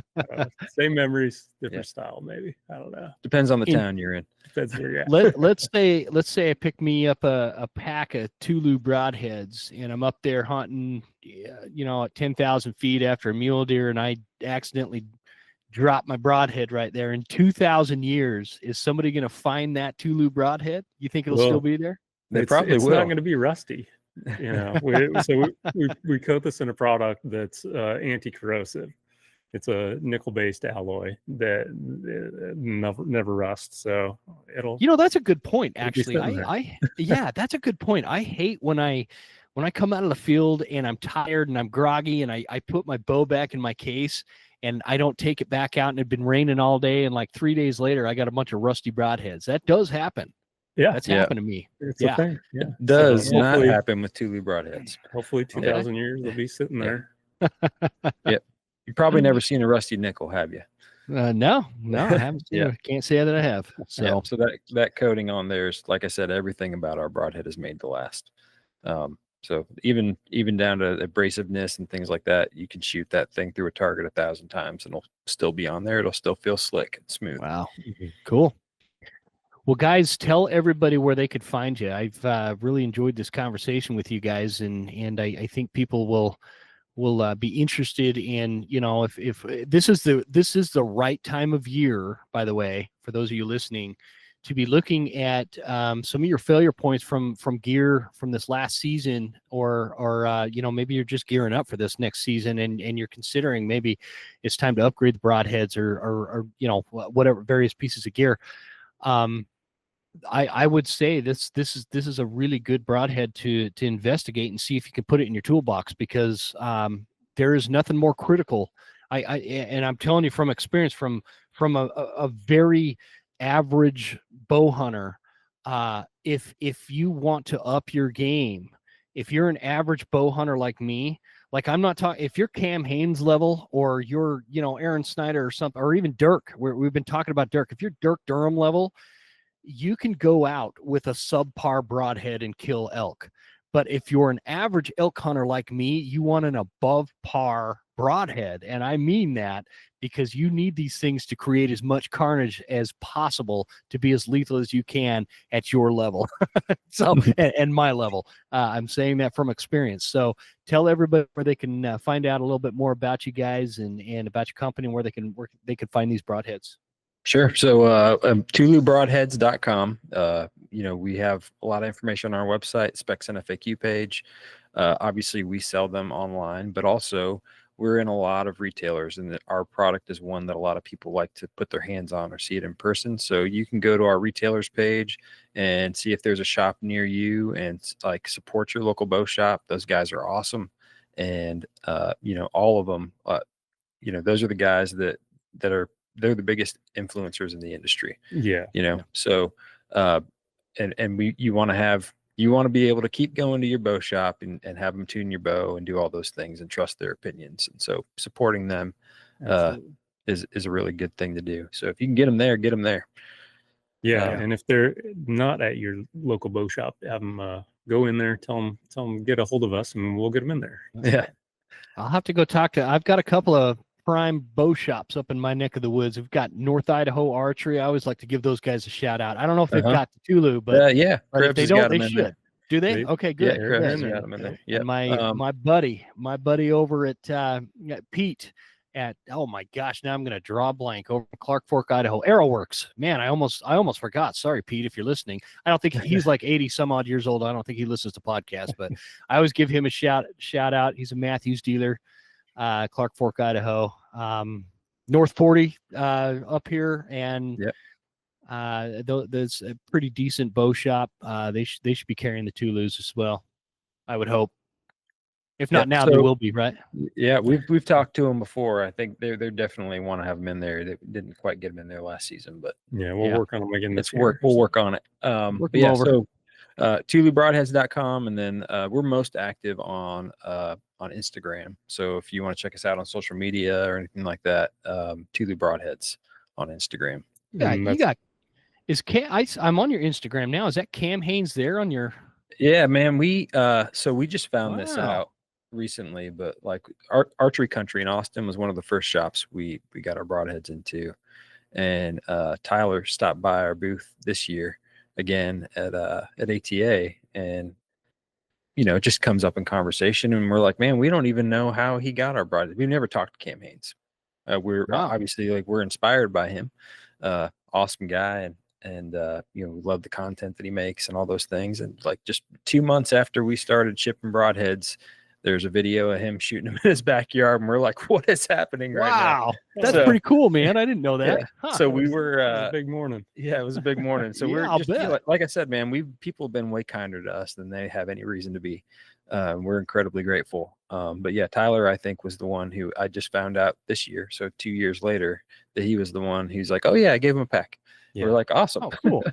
same memories, different style, maybe. I don't know. Depends on the town you're in. Depends where you're at. Let's say I pick me up a pack of TouLou Broadheads, and I'm up there hunting, at 10,000 feet after a mule deer, and I accidentally drop my broadhead right there. In 2,000 years, is somebody going to find that TouLou Broadhead? You think it'll still be there? They probably will. It's not going to be rusty. We coat this in a product that's anti-corrosive. It's a nickel-based alloy that never rusts. So it'll. That's a good point. Actually, that's a good point. I hate when I come out of the field and I'm tired and I'm groggy and I put my bow back in my case and I don't take it back out, and it'd been raining all day, and like 3 days later I got a bunch of rusty broadheads. That does happen. Yeah, that's happened to me. It's a thing. Yeah, it does not happen with TouLou Broadheads. Hopefully, 2,000 years they'll be sitting there. Yep. You've probably never seen a rusty nickel, have you? No, I haven't seen it. Can't say that I have. So, so that coating on there is, like I said, everything about our broadhead is made to last. So even down to abrasiveness and things like that, you can shoot that thing through a target 1,000 times and it'll still be on there. It'll still feel slick and smooth. Wow, cool. Well, guys, tell everybody where they could find you. I've really enjoyed this conversation with you guys, and I think people will be interested in, if this is the right time of year, by the way, for those of you listening, to be looking at some of your failure points from gear from this last season, or maybe you're just gearing up for this next season and you're considering maybe it's time to upgrade the broadheads or whatever various pieces of gear. I would say this is a really good broadhead to investigate and see if you can put it in your toolbox, because there is nothing more critical. And I'm telling you from experience, from a very average bow hunter, if you want to up your game, if you're an average bow hunter like me, like I'm not talking, if you're Cam Haynes level or you're Aaron Snyder or something, or even Dirk, we've been talking about Dirk. If you're Dirk Durham level, you can go out with a subpar broadhead and kill elk. But if you're an average elk hunter like me, you want an above par broadhead. And I mean that because you need these things to create as much carnage as possible to be as lethal as you can at your level. and my level. I'm saying that from experience. So tell everybody where they can find out a little bit more about you guys and about your company, and where they can find these broadheads. Sure. So TouLouBroadheads.com. We have a lot of information on our website, specs and FAQ page. Obviously, we sell them online, but also we're in a lot of retailers, and that our product is one that a lot of people like to put their hands on or see it in person. So you can go to our retailers page and see if there's a shop near you and like support your local bow shop. Those guys are awesome. And, all of them, those are the guys that they're the biggest influencers in the industry. Yeah. So, you want to be able to keep going to your bow shop and have them tune your bow and do all those things and trust their opinions. And so supporting them is a really good thing to do. So if you can get them there, get them there. Yeah. And if they're not at your local bow shop, have them go in there, tell them get a hold of us and we'll get them in there. Yeah. I'll have to go I've got a couple of prime bow shops up in my neck of the woods. We've got North Idaho Archery. I always like to give those guys a shout out. I don't know if they've got the TouLou, but but if they don't, they should. Do they? Okay, good. Yeah, Krebs got them in there. Yeah. My buddy over at Pete at, oh my gosh, now I'm going to draw a blank, over Clark Fork, Idaho, Arrowworks. Man, I almost forgot. Sorry, Pete, if you're listening. I don't think he's like 80 some odd years old. I don't think he listens to podcasts, but I always give him a shout out. He's a Matthews dealer, Clark Fork, Idaho, North 40 up here, and there's a pretty decent bow shop. They should be carrying the TouLous as well, I would hope. If not now, they will be, right? Yeah, we've talked to them before. I think they definitely want to have them in there. They didn't quite get them in there last season, but we'll work on them again. We'll work on it. So TouLouBroadheads.com, and then we're most active on Instagram. So if you want to check us out on social media or anything like that, TouLou Broadheads on Instagram. Yeah, I'm on your Instagram now. Is that Cam Haynes there on your? Yeah, man. We just found this out recently, but like Archery Country in Austin was one of the first shops we got our broadheads into, and Tyler stopped by our booth this year again at ATA, and it just comes up in conversation, and we're like, man, we don't even know how he got our broadheads. We've never talked to Cam Haynes. We're obviously we're inspired by him. Awesome guy, and we love the content that he makes and all those things. And like just 2 months after we started shipping broadheads, there's a video of him shooting them in his backyard, and we're like, what is happening right now? Wow, that's pretty cool, man. I didn't know that. Yeah. Huh. So we were it was a big morning. Yeah, it was a big morning. So we're just like I said, man, people have been way kinder to us than they have any reason to be. We're incredibly grateful. But yeah, Tyler, I think, was the one who I just found out this year. So 2 years later, that he was the one who's like, oh yeah, I gave him a pack. Yeah. We're like, awesome. Oh, cool.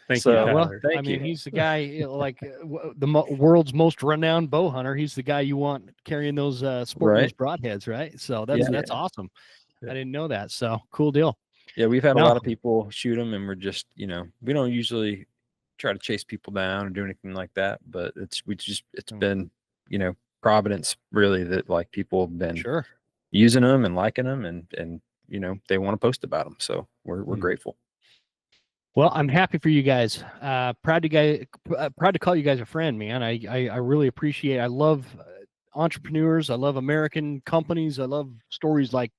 Thank you. Well, I mean, he's the guy, like the world's most renowned bow hunter. He's the guy you want carrying those those broadheads, right? So that's awesome. Yeah. I didn't know that. So cool deal. Yeah, we've had a lot of people shoot them, and we're just, we don't usually try to chase people down or do anything like that, but it's been, Providence really that like people have been using them and liking them, and they want to post about them. So we're grateful. Well, I'm happy for you guys. Proud to call you guys a friend, man. I really appreciate it. I love entrepreneurs. I love American companies. I love stories like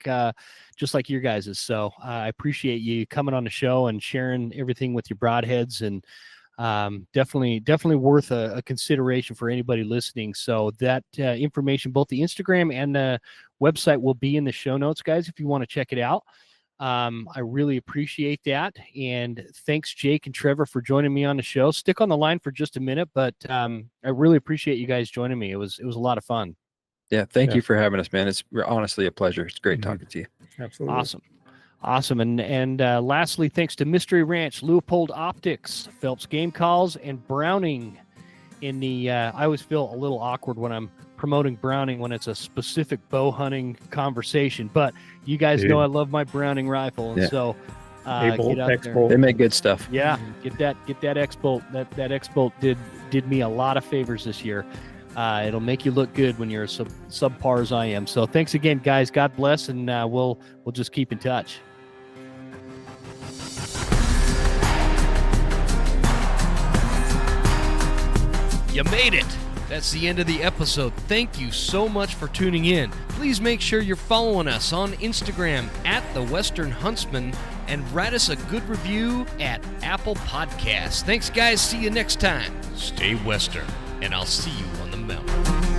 just like your guys's. So I appreciate you coming on the show and sharing everything with your broadheads, and definitely worth a consideration for anybody listening. So that information, both the Instagram and the website, will be in the show notes, guys, if you want to check it out. I really appreciate that. And thanks, Jake and Trevor, for joining me on the show. Stick on the line for just a minute, but I really appreciate you guys joining me. It was a lot of fun. Yeah. Thank you for having us, man. It's honestly a pleasure. It's great talking to you. Absolutely. Awesome. And lastly, thanks to Mystery Ranch, Leupold Optics, Phelps Game Calls, and Browning. I always feel a little awkward when I'm promoting Browning when it's a specific bow hunting conversation, but you guys know I love my Browning rifle, and so get out there. They make good stuff. Yeah, get that X-Bolt. That X-Bolt did me a lot of favors this year. It'll make you look good when you're subpar as I am. So thanks again, guys. God bless, and we'll just keep in touch. You made it. That's the end of the episode. Thank you so much for tuning in. Please make sure you're following us on Instagram at The Western Huntsman, and write us a good review at Apple Podcasts. Thanks, guys. See you next time. Stay Western, and I'll see you on the mountain.